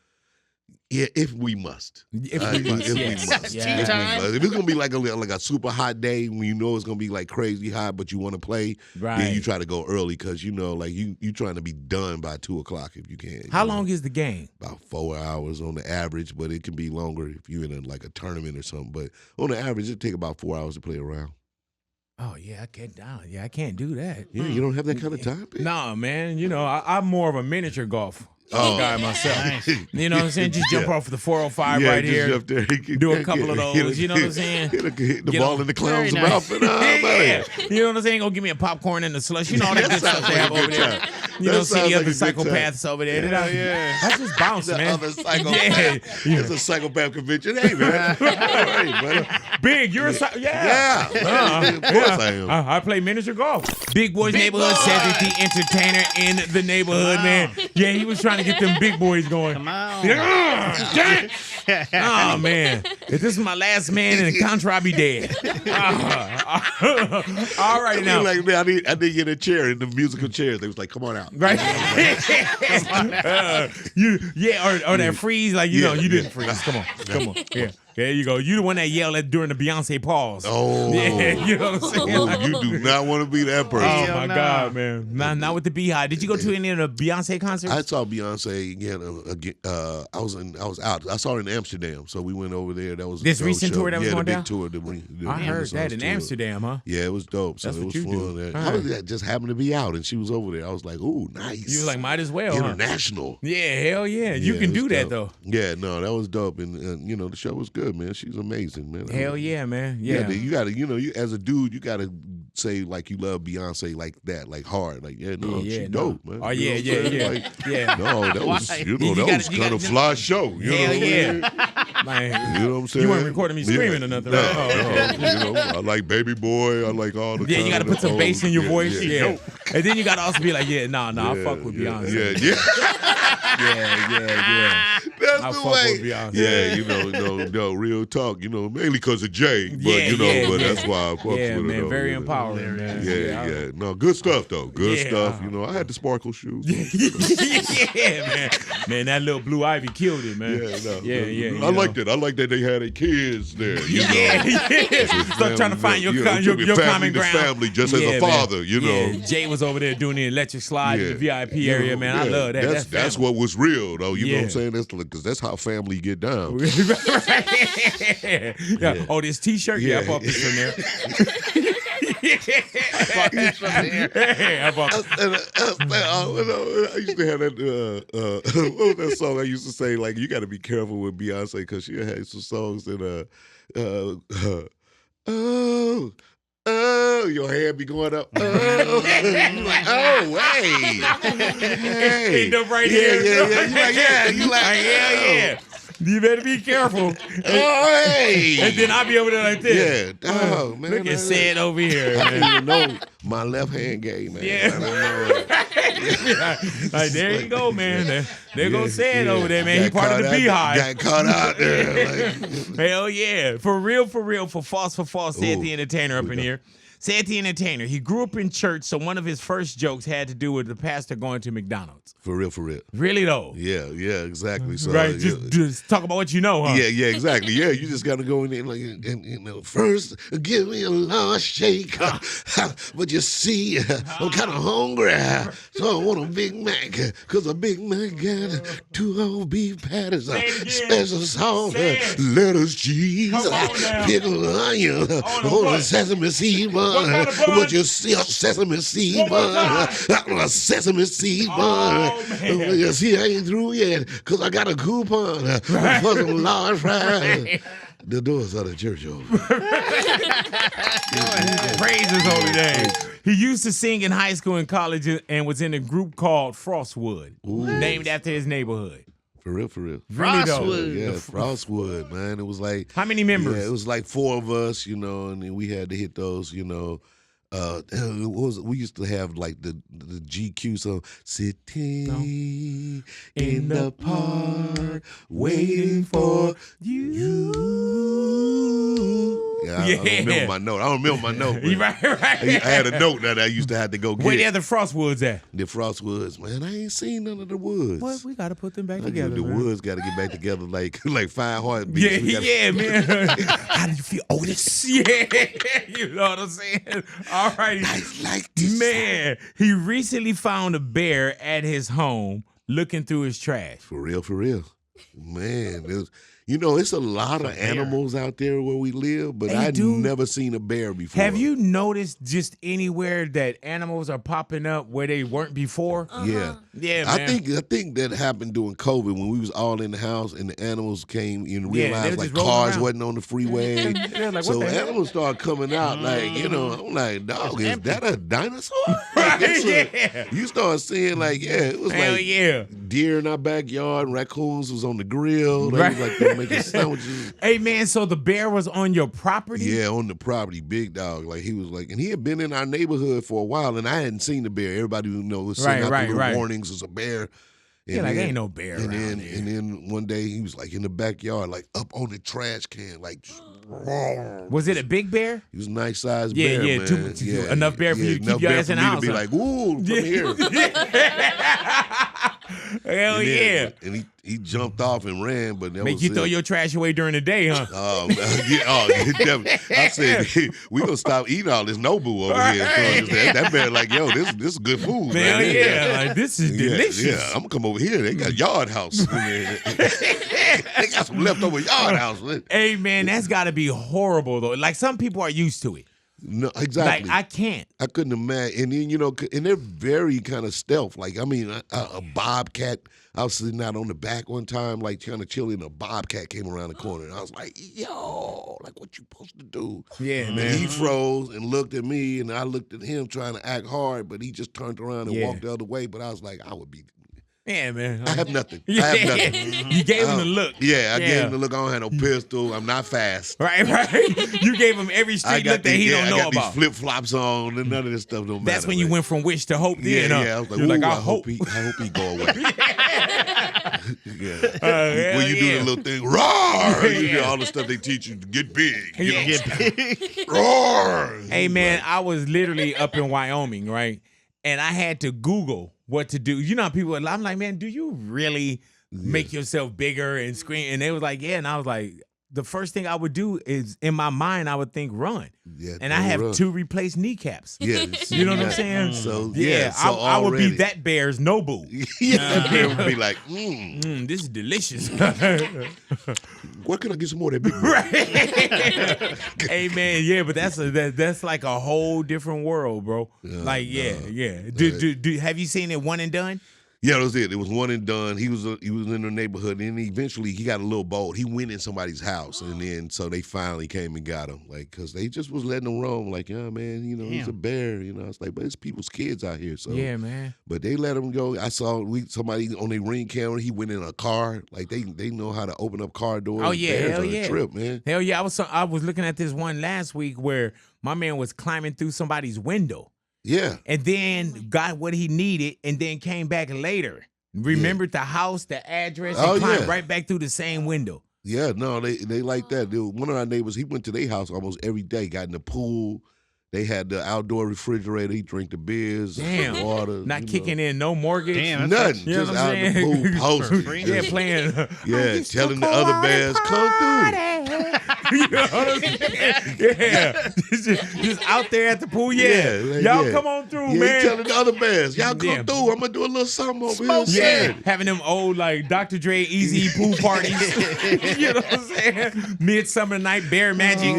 Yeah, if we must. If we must. Yeah. If it's gonna be like a super hot day when it's gonna be crazy hot, but you want to play, then you try to go early because you trying to be done by 2:00 if you can. How long is the game? About 4 hours on the average, but it can be longer if you're in a tournament or something. But on the average, it take about 4 hours to play around. Oh, yeah, I can't down. Yeah, I can't do that. Yeah, you don't have that kind of time? Nah, man. I'm more of a miniature golf guy myself. Nice. You know what I'm saying? Just jump off the 405 right here. Jump there. Do a couple of those. You know what I'm saying? Hit the ball in the clown's mouth. And, you know what I'm saying? Go give me a popcorn and a slush. You know all that good stuff they have over there. See the other psychopaths over there. I just bounce, man. Other psychopath. It's a psychopath convention. Hey, man. Hey, brother. Big, you're a yeah. Of course I am. I play miniature golf. Big Boy's Neighborhood, Cedric the Entertainer in the neighborhood, man. Yeah, he was trying to get them big boys going. Come on. Oh, man. If this is my last man in the country, I'll be dead. All right, now. Man, I need to get a chair in the musical chairs. They was like, come on out. Right? Or that freeze, you didn't freeze. Come on. Yeah. There you go. You the one that yelled at during the Beyonce pause. Oh. Yeah, you know what I'm saying? You do not want to be that person. Oh, my God, man. Not with the Beehive. Did you go to any of the Beyonce concerts? I saw Beyonce again. I was out. I saw her in Amsterdam, so we went over there. That was this recent tour that was going down? Tour. I heard that in Amsterdam, huh? Yeah, it was dope. So it was fun. I was just happened to be out, and she was over there. I was like, ooh, nice. You was like, might as well, International. Huh? Yeah, hell yeah. You can do that, though. Yeah, no, that was dope. And the show was good. good, man. She's amazing, man. Hell yeah, man. Yeah. You gotta, you as a dude, you gotta say like you love Beyonce like that, like hard, like she's dope, man. Oh You know yeah. Like, no, that was that was kind of fly show. Hell yeah. Man, you know what I'm saying? You weren't recording me screaming or nothing, right? No, I like Baby Boy. I like all the. Yeah, you got to put some bass in your voice. Yeah. And then you got to also be like, I fuck with Beyonce. Yeah. That's I the fuck way. with Beyonce. No, real talk. Mainly because of Jay, but but that's why I fuck with her. Man, though, very empowering, man. Yeah. No, good stuff though. Good stuff. I had the sparkle shoes. Yeah, man, that little Blue Ivy killed it, man. I liked it. I like that they had their kids there. Start trying to find your common ground. Family, just as a father, Yeah, Jay was over there doing the electric slide in the VIP area, man. I love that. That's what was real, though. You know what I'm saying? Because that's how family get down. Oh, this T-shirt? Yeah, I bought this from there. I bought this from there. I used to have that. What was that song I used to say? Like, you got to be careful with Beyonce because she had some songs that your hair be going up. You're like, hey. End up right here. You like, yeah. You better be careful. Hey. And then I'll be over there like this. Yeah. Oh, man. Look at Sid over here. I didn't even know my left hand game, man. Like, there you go, man. There goes Sid over there, man. He part of the Beehive. Got caught out there. Hell yeah. For real, for false, Sid the Entertainer up in here. Sid the Entertainer. He grew up in church, so one of his first jokes had to do with the pastor going to McDonald's. For real. Really, though? Yeah, exactly. So, right, just talk about what you know, huh? Yeah, exactly. Yeah, you just got to go in there and first give me a large shake. But you see, I'm kind of hungry, so I want a Big Mac. Because a Big Mac got 2 whole beef patties, special sauce, lettuce, cheese, pickle onion, on a sesame seed bun. But you see a sesame seed bun, a sesame seed bun. You see, I ain't through yet because I got a coupon for some large fries. The doors of the church open. Praise his holy name. He used to sing in high school and college and was in a group called Frostwood, named after his neighborhood. For real. Really Frostwood. Yeah, Frostwood, man. It was like... How many members? Yeah, it was like 4 of us, and then we had to hit those, we used to have like the GQ song, sitting in the park waiting for you. Yeah, I don't remember my note. Right. I had a note that I used to have to go get. Where the Frostwoods at? The Frostwoods, man. I ain't seen none of the woods. What? We got to put them back together. The woods got to get back together like 5 heartbeats. Yeah, man. How do you feel, Otis? Yeah, you know what I'm saying? All right. Like this. Man, he recently found a bear at his home looking through his trash. For real. Man, it's a lot of animals out there where we live, but I've never seen a bear before. Have you noticed just anywhere that animals are popping up where they weren't before? Yeah, man. I think that happened during COVID when we was all in the house and the animals came and realized like cars wasn't on the freeway. Like, so animals started coming out I'm like, dog, is that a dinosaur? You start seeing it was deer in our backyard, raccoons was on the grill. They was like making sandwiches. Hey man, so the bear was on your property? Yeah, on the property, big dog. Like he was and he had been in our neighborhood for a while, and I hadn't seen the bear. Everybody was sending out the warnings. There's a bear. And then, ain't no bear and around then, and then one day he was in the backyard, up on the trash can, Was it a big bear? He was a nice sized bear, man. Enough bear for you to keep your ass in the house. To be like, ooh, come here. Hell yeah. And he jumped off and ran, but that Make you throw your trash away during the day, huh? Definitely. I said, we gonna stop eating all this Nobu over here. That bear this is good food. Man, this is delicious. Yeah, I'm gonna come over here. They got Yard House. They got some leftover Yard House. Hey man, that's gotta be horrible though. Like some people are used to it. No, exactly. Like I can't. I couldn't imagine. And then, and they're very kind of stealth. Like, I mean, a bobcat. I was sitting out on the back one time, like kind of chilling. A bobcat came around the corner, and I was like, "Yo, like, what you supposed to do?" Yeah, and man. he froze and looked at me, and I looked at him trying to act hard, but he just turned around and walked the other way. But I was like, I would be. Yeah, man. I have nothing. Yeah. I have nothing. You gave him the look. Yeah, I gave him the look. I don't have no pistol. I'm not fast. Right. You gave him every street look that he don't know I got about. these flip-flops on, and none of this stuff don't matter. That's when you went from wish to hope. Yeah, then, I was like, you're like, I hope he go away. When you do the little thing, roar! You do all the stuff they teach you to get big. Get big. Roar! Hey, man, I was literally up in Wyoming, right? And I had to Google what to do. You know how people, I'm like, man, do you really make yourself bigger and scream? And they was like, yeah. And I was like, the first thing I would do is, in my mind, I would think run. Yeah, and I have 2 replaced kneecaps. Yeah, you know what I'm saying? So I would be that bear's Nobu. That bear would be like, this is delicious. Where can I get some more of that big bear? Hey man, yeah, but that's like a whole different world, bro. Have you seen it One and Done? Yeah, that was it. It was one and done. He was in the neighborhood, and eventually he got a little bold. He went in somebody's house, and then so they finally came and got him, like, because they just was letting him roam, like, yeah, man, he's a bear, It's like, but it's people's kids out here, so yeah, man. But they let him go. I saw somebody on their Ring camera. He went in a car, like they know how to open up car doors. Oh yeah, Bears hell yeah, a trip, man. Hell yeah. I was looking at this one last week where my man was climbing through somebody's window. Yeah, and then got what he needed, and then came back later. Remembered the house, the address, and climbed right back through the same window. Yeah, no, they like that. One of our neighbors, he went to their house almost every day, got in the pool. They had the outdoor refrigerator. He drank the beers, the water. Not kicking in no mortgage. Damn, nothing. Just out in the pool, posting. Yeah, playing. Yeah, telling the other bears, come through. You know what I'm saying? Yeah. Just out there at the pool. Yeah. Y'all come on through, man. Telling the other bears, y'all come through. I'm going to do a little something over here. Yeah. Having them old, like, Dr. Dre, Easy pool parties. You know what I'm saying? Midsummer Night Bear Magic.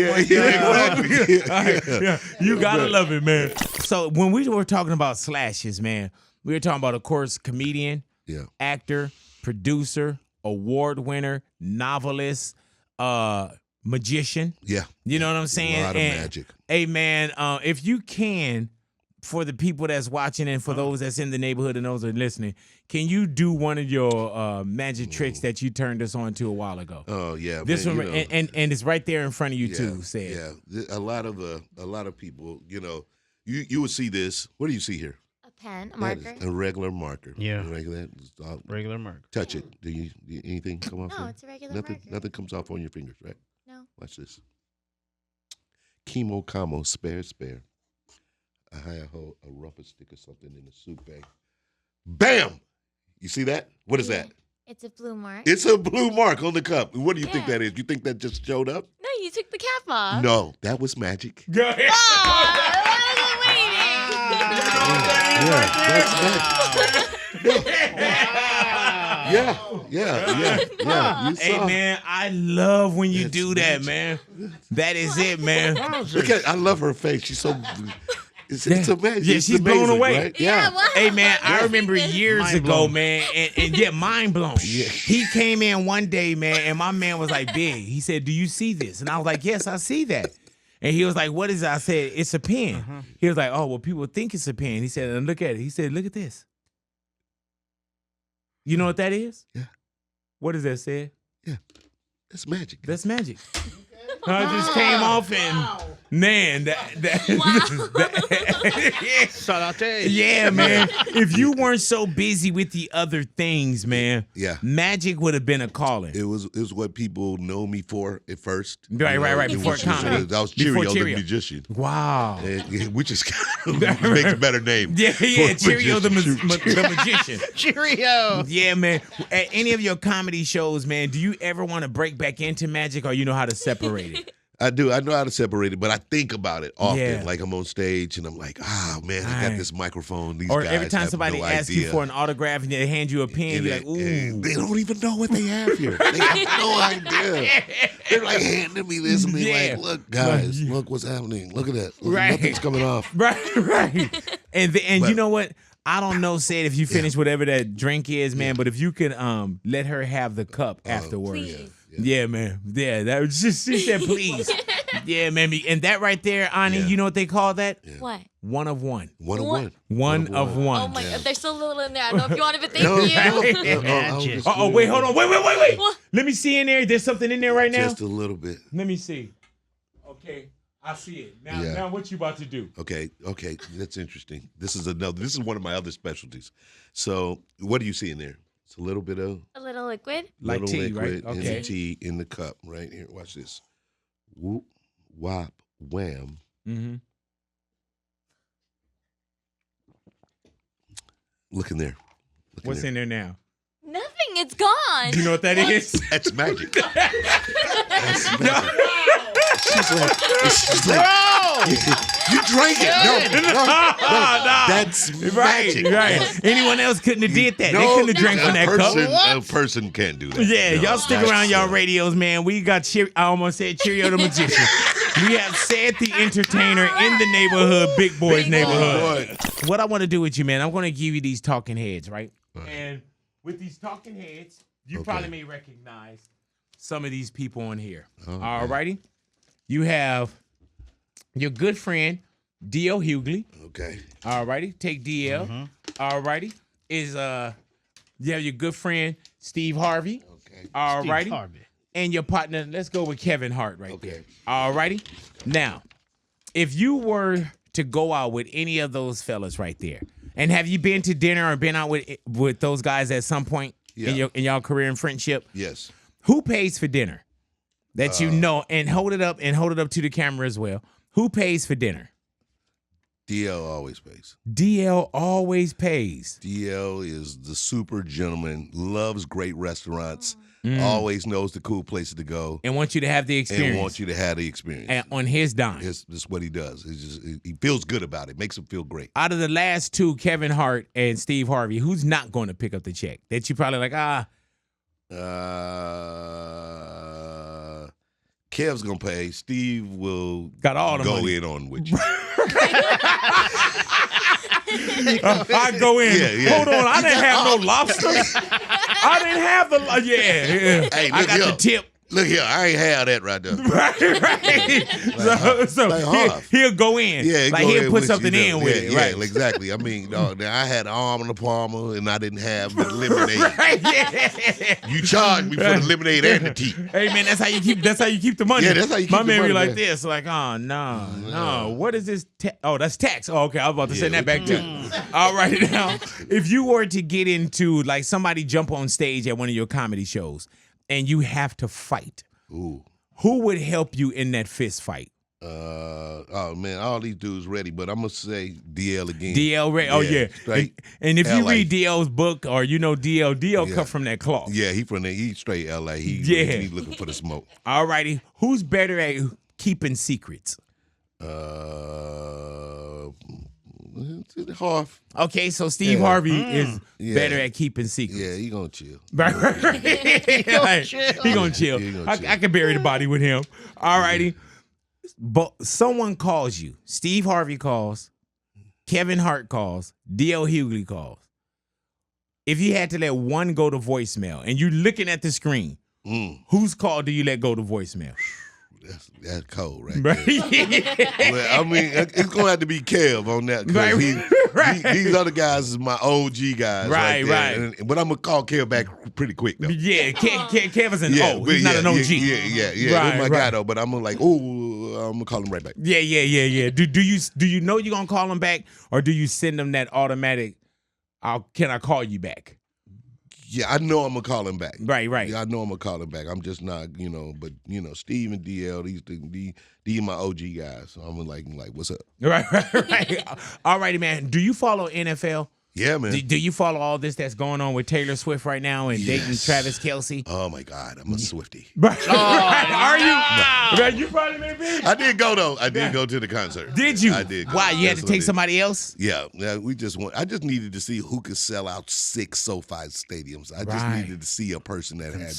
You gotta love it, man. So when we were talking about slashes, man, we were talking about, of course, comedian, actor, producer, award winner, novelist, magician. Yeah. You know what I'm saying? A lot of magic. Hey, man, if you can, for the people that's watching and for those that's in the neighborhood and those that are listening, can you do one of your magic tricks that you turned us on to a while ago? Oh yeah, this man, one, and it's right there in front of you too. Say it. Yeah, a lot of people, you would see this. What do you see here? A pen, a marker. A regular marker. Yeah, regular marker. Touch it. Do you anything come off? No, it's a regular marker. Nothing comes off on your fingers, right? No. Watch this. Chemo, comma, spare. I had a rubber stick or something in the soup bag. Bam! You see that? What is that? It's a blue mark. It's a blue mark on the cup. What do you think that is? You think that just showed up? No, you took the cap off. No, that was magic. Go ahead. Yeah. Hey, man, I love when you do that, man. That is it, man. I love her face. She's so... It's amazing. Yeah, she's blown away. Right? Yeah. Hey, man, I remember years ago, man, and mind blown. Yeah. He came in one day, man, and my man was like, Big. He said, do you see this? And I was like, yes, I see that. And he was like, what is it? I said, it's a pen. He was like, oh, well, people think it's a pen. He said, and look at it. He said, look at this. You know what that is? Yeah. What does that say? Yeah. That's magic. That's magic. I just came off and man, yeah, man. If you weren't so busy with the other things, man, magic would have been a calling. It was what people know me for at first. Right. Before comedy, I was Cheerio, the magician. Wow, which is kind of makes a better name. Yeah, Cheerio, the magician. Cheerio. Yeah, man. At any of your comedy shows, man, do you ever want to break back into magic, or you know how to separate it? I do. I know how to separate it, but I think about it often. Yeah. Like I'm on stage and I'm like, man, I got this microphone. These or guys every time have somebody no asks idea. you for an autograph and they hand you a pen, you're like, ooh. They don't even know what they have here. They have no idea. They're like handing me this and be like, look, guys, look what's happening. Look at that. Look, nothing's coming off. Right. And you know what? I don't know, Sid, if you finish whatever that drink is, man, but if you could let her have the cup afterwards. Yeah, man. Yeah, that was just, she said, please. Yeah, man. And that right there, Ani, you know what they call that? What? One of one. One of one. One of one. Oh my God, there's so little in there. I don't know if you want it, but thank you. Wait, hold on. Wait. What? Let me see in there. There's something in there right now? Just a little bit. Let me see. Okay. I see it. Now what you about to do? Okay, that's interesting. This is one of my other specialties. So what do you see in there? It's a little bit of a little liquid. Like little tea, liquid right? and tea in the cup right here. Watch this. Whoop, whop, wham. Mm-hmm. Look in there. What's in there now? Nothing. It's gone. Do you know what that is? That's magic. That's magic. She's like, you drank it. No. That's magic. Right. Anyone else couldn't have did that. They couldn't have drank from that cup. A person can't do that. Yeah, y'all stick around y'all radios, man. We got I almost said Cheerio the Magician. We have Cedric the Entertainer in the neighborhood, Big Boy's neighborhood. What I want to do with you, man, I'm going to give you these talking heads, right? And with these talking heads, you probably may recognize some of these people on here. All righty? You have your good friend, D.L. Hughley. Okay. All righty. Take D.L. All righty. You have your good friend, Steve Harvey. Okay. All righty. Steve Harvey. And your partner, let's go with Kevin Hart right there. All righty. Now, if you were to go out with any of those fellas right there, and have you been to dinner or been out with those guys at some point in y'all career and friendship? Yes. Who pays for dinner? That you know, and hold it up to the camera as well. Who pays for dinner? DL always pays. DL always pays. DL is the super gentleman, loves great restaurants, always knows the cool places to go. And wants you to have the experience. And wants you to have the experience. And on his dime. That's what he does. He feels good about it. Makes him feel great. Out of the last two, Kevin Hart and Steve Harvey, who's not going to pick up the check? That you probably like, Kev's gonna pay. Steve will got all the go money. in on with you. I go in. Hold on, I didn't have no lobsters. I didn't have the Hey, I got the tip. Look here, I ain't have that right there. Right. So he'll go in. Yeah, like he'll put something in with it. Right. Yeah, exactly. I mean, I had arm and a palmer, and I didn't have the lemonade. Right, yeah. You charged me for the lemonade and the tea. Hey man, that's how you keep the money. Yeah, that's how you keep my the man money. be like this, like, oh no. What is this? That's tax. Oh, okay. I was about to send that back too. All right, now, if you were to get into like somebody jump on stage at one of your comedy shows, and you have to fight, who would help you in that fist fight? Oh man, all these dudes ready, but I'm gonna say DL again. DL ready? Oh yeah. Straight and if you LA. read DL's book or you know DL cut from that cloth. Yeah, he's straight LA. He's looking for the smoke. All righty. Who's better at keeping secrets? Harv. Okay, so Steve Harvey is better at keeping secrets. Yeah, he gonna chill. Right. He gonna chill. I can bury the body with him. All righty. But someone calls you. Steve Harvey calls. Kevin Hart calls. D.L. Hughley calls. If you had to let one go to voicemail and you're looking at the screen, whose call do you let go to voicemail? That's cold, right? Right. Well, I mean, it's gonna have to be Kev on that. Right. These other guys is my OG guys. Right. But I'm gonna call Kev back pretty quick though. Yeah, Kev is an O. He's not an OG. Yeah. That's my guy though. But I'm like, I'm gonna call him right back. Yeah. Do you know you're gonna call him back, or do you send him that automatic? Can I call you back? Yeah, I know I'm gonna call him back. Right. Yeah, I know I'm gonna call him back. I'm just not, but Steve and DL, these my OG guys. So I'm like, what's up? Right. All righty, man. Do you follow NFL? Yeah, man. Do you follow all this that's going on with Taylor Swift right now and dating Travis Kelce? Oh my God, I'm a Swiftie. Are you? No. You probably may be. I did go though. I did go to the concert. Did you? I did. Why? You had to take somebody else? Yeah. I just needed to see who could sell out 6 SoFi stadiums. I just needed to see a person that had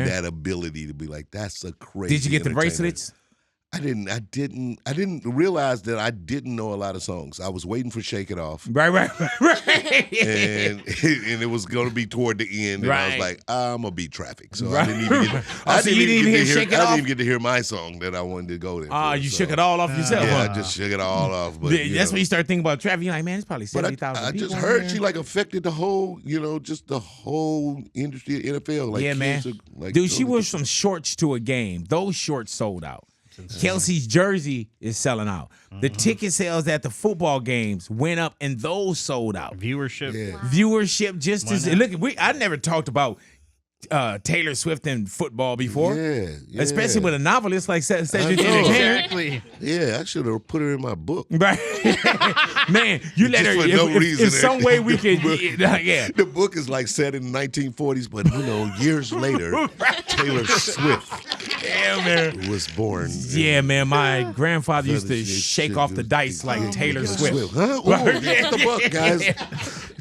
that ability to be like, that's a crazy. Did you get the bracelets? I didn't realize that I didn't know a lot of songs. I was waiting for Shake It Off. Right. And it was going to be toward the end. And I was like, I'm going to beat Traffic. So I didn't even get I didn't even get to hear my song that I wanted to go there. You shook it all off yourself. Yeah, I just shook it all off. But that's when you start thinking about Traffic. You're like, man, it's probably 70,000 people. I just heard she like affected the whole, just the whole industry of NFL. Like, yeah, man. Dude, she wore some shorts to a game. Those shorts sold out. Kelce's jersey is selling out. The ticket sales at the football games went up, and those sold out. Viewership. Yeah. Viewership just as look. I never talked about Taylor Swift in football before. Yeah. Especially with a novelist like Cedric the Entertainer. Exactly. Yeah, I should have put her in my book. Right. Man, you let her. For no reason. If some way we could. Yeah. The book is like set in the 1940s, but years later, Taylor Swift was born. Yeah, man. My grandfather used to shake off the dice like Taylor Swift. Huh? Oh, get the book, guys.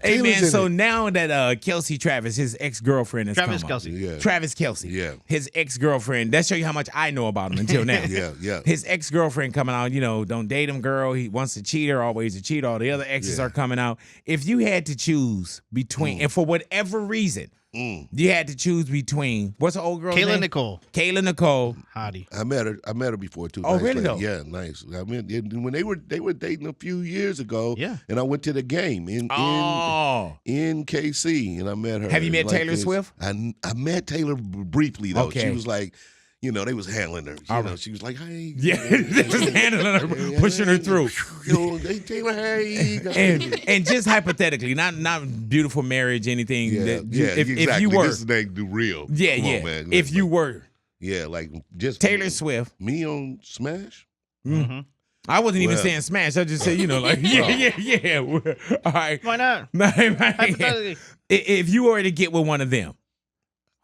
Hey, man, so now that Kelce Travis, his ex-girlfriend has Travis come Kelce. out. Yeah. Travis Kelce. Yeah. His ex-girlfriend. That show you how much I know about him until now. Yeah. His ex-girlfriend coming out, don't date him, girl. He wants to cheat her, always a cheat. All the other exes are coming out. If you had to choose between, and for whatever reason, you had to choose between, what's the old girl's name? Kayla Nicole. Hottie. I met her before too. Oh, nice really lady. though? Yeah, nice. I mean, when they were dating a few years ago. Yeah. And I went to the game in KC, and I met her. Have you met Taylor Swift? I met Taylor briefly though. Okay. She was like, they was handling her. She was like, hey. Yeah, they was handling her, pushing her through. Hey, Taylor, hey. And just hypothetically, not beautiful marriage, anything. Exactly. If you were. This thing do real. Yeah, Come yeah. on, man. If you were. Yeah, like just. Taylor Swift. Me on Smash? Mm-hmm. I wasn't even saying smash. I just said, yeah. All right. Why not? If you were to get with one of them,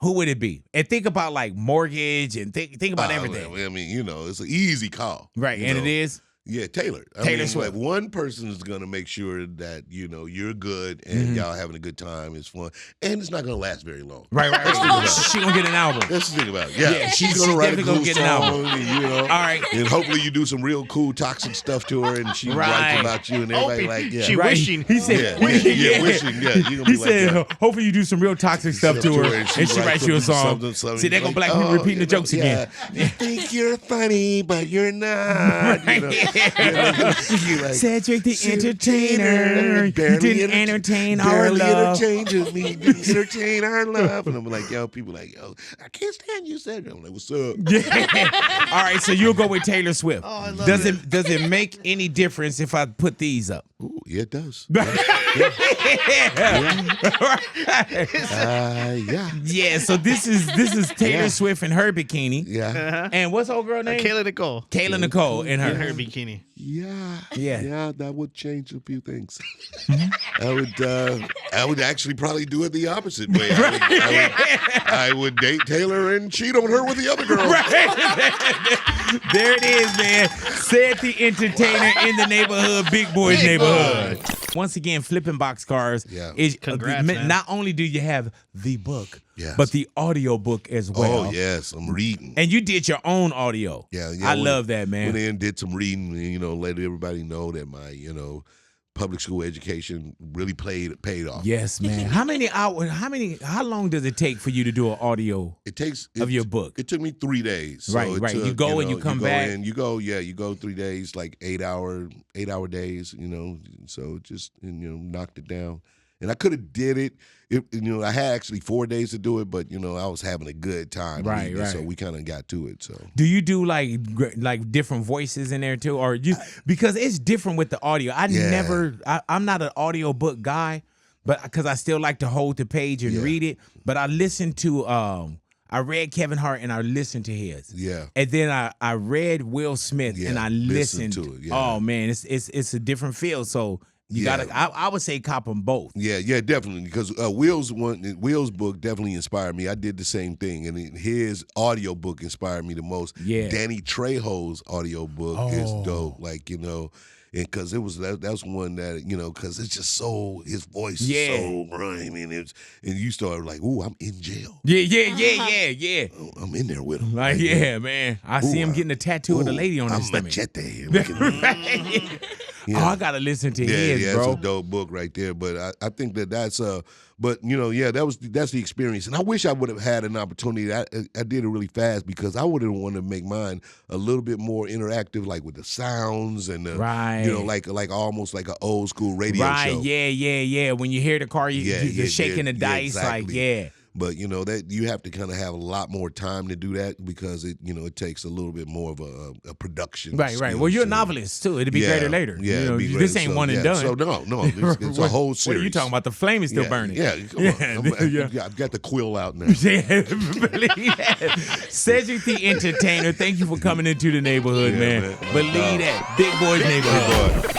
who would it be? And think about like mortgage and think about everything. I mean, it's an easy call. Right, and it is? Yeah, Taylor. Taylor Swift. Like one person is going to make sure that, you're good and y'all having a good time. It's fun. And it's not going to last very long. Right. She going to get an album. Let's think about it. Yeah, she's going to write a cool get song. an album. All right. And hopefully you do some real cool toxic stuff to her and she writes about you and everybody She wishing. He said, wishing. Yeah, he said, hopefully you do some real toxic stuff to her and she writes you a song. See, they're going to black people repeating the jokes again. You think you're funny, but you're not. Cedric the Entertainer, you didn't entertain our love. Me, didn't entertain our love. And I'm like, people like, I can't stand you, Cedric. I'm like, what's up? Yeah. All right, so you'll go with Taylor Swift. Oh, I love Does it make any difference if I put these up? Ooh, yeah, it does. Yeah, so this is Taylor Swift in her bikini. Yeah. And what's old girl name? Kayla Nicole. Kayla Nicole in her bikini. Yeah, that would change a few things. I would actually probably do it the opposite way. I would date Taylor and cheat on her with the other girl. There it is, man. Said the Entertainer in the neighborhood, Big Boy's neighborhood. Once again, flipping Boxcars is Congrats, man. Not only do you have the book, but the audio book as well. Oh yes, I'm reading. And you did your own audio. Yeah. I love that, man. Went in, did some reading, and let everybody know that my public school education really paid off. Yes, man. How many hours? How long does it take for you to do an audio? Of your book. It took me 3 days. So right. You go and you come back. You go 3 days, like 8 hour days. So just knocked it down. And I could have did it. I had actually 4 days to do it, but I was having a good time. Right. So we kind of got to it. So do you do like different voices in there too, or because it's different with the audio? I'm not an audio book guy, but because I still like to hold the page and read it. But I listen to I read Kevin Hart and I listened to his. Yeah. And then I read Will Smith and I listened to it. Yeah. Oh man, it's a different feel. So You gotta. I would say cop them both. Yeah, definitely. Because Will's book definitely inspired me. I did the same thing, and his audio book inspired me the most. Yeah. Danny Trejo's audio book is dope. Like, and because that's one that because it's just so his voice is so grimy, and you start like, ooh, I'm in jail. Yeah. Oh, I'm in there with him. Like, man, I see him getting a tattoo of the lady on his stomach. Machete. Oh, I gotta listen to his, bro. That's a dope book right there. But I think that's but that's the experience. And I wish I would have had an opportunity. I did it really fast because I would have wanted to make mine a little bit more interactive, like with the sounds and like almost like an old school radio show. Yeah. When you hear the car, you're shaking the dice, exactly. But that you have to kind of have a lot more time to do that because it takes a little bit more of a production. Right. Well, you're a novelist too. It'll be greater later. Yeah, this ain't one and done. So no, it's a whole series. What are you talking about? The flame is still burning. Yeah, come on. I've got the quill out now. Believe that. Cedric the Entertainer, thank you for coming into the neighborhood, man. Believe that. Big Boy's neighborhood.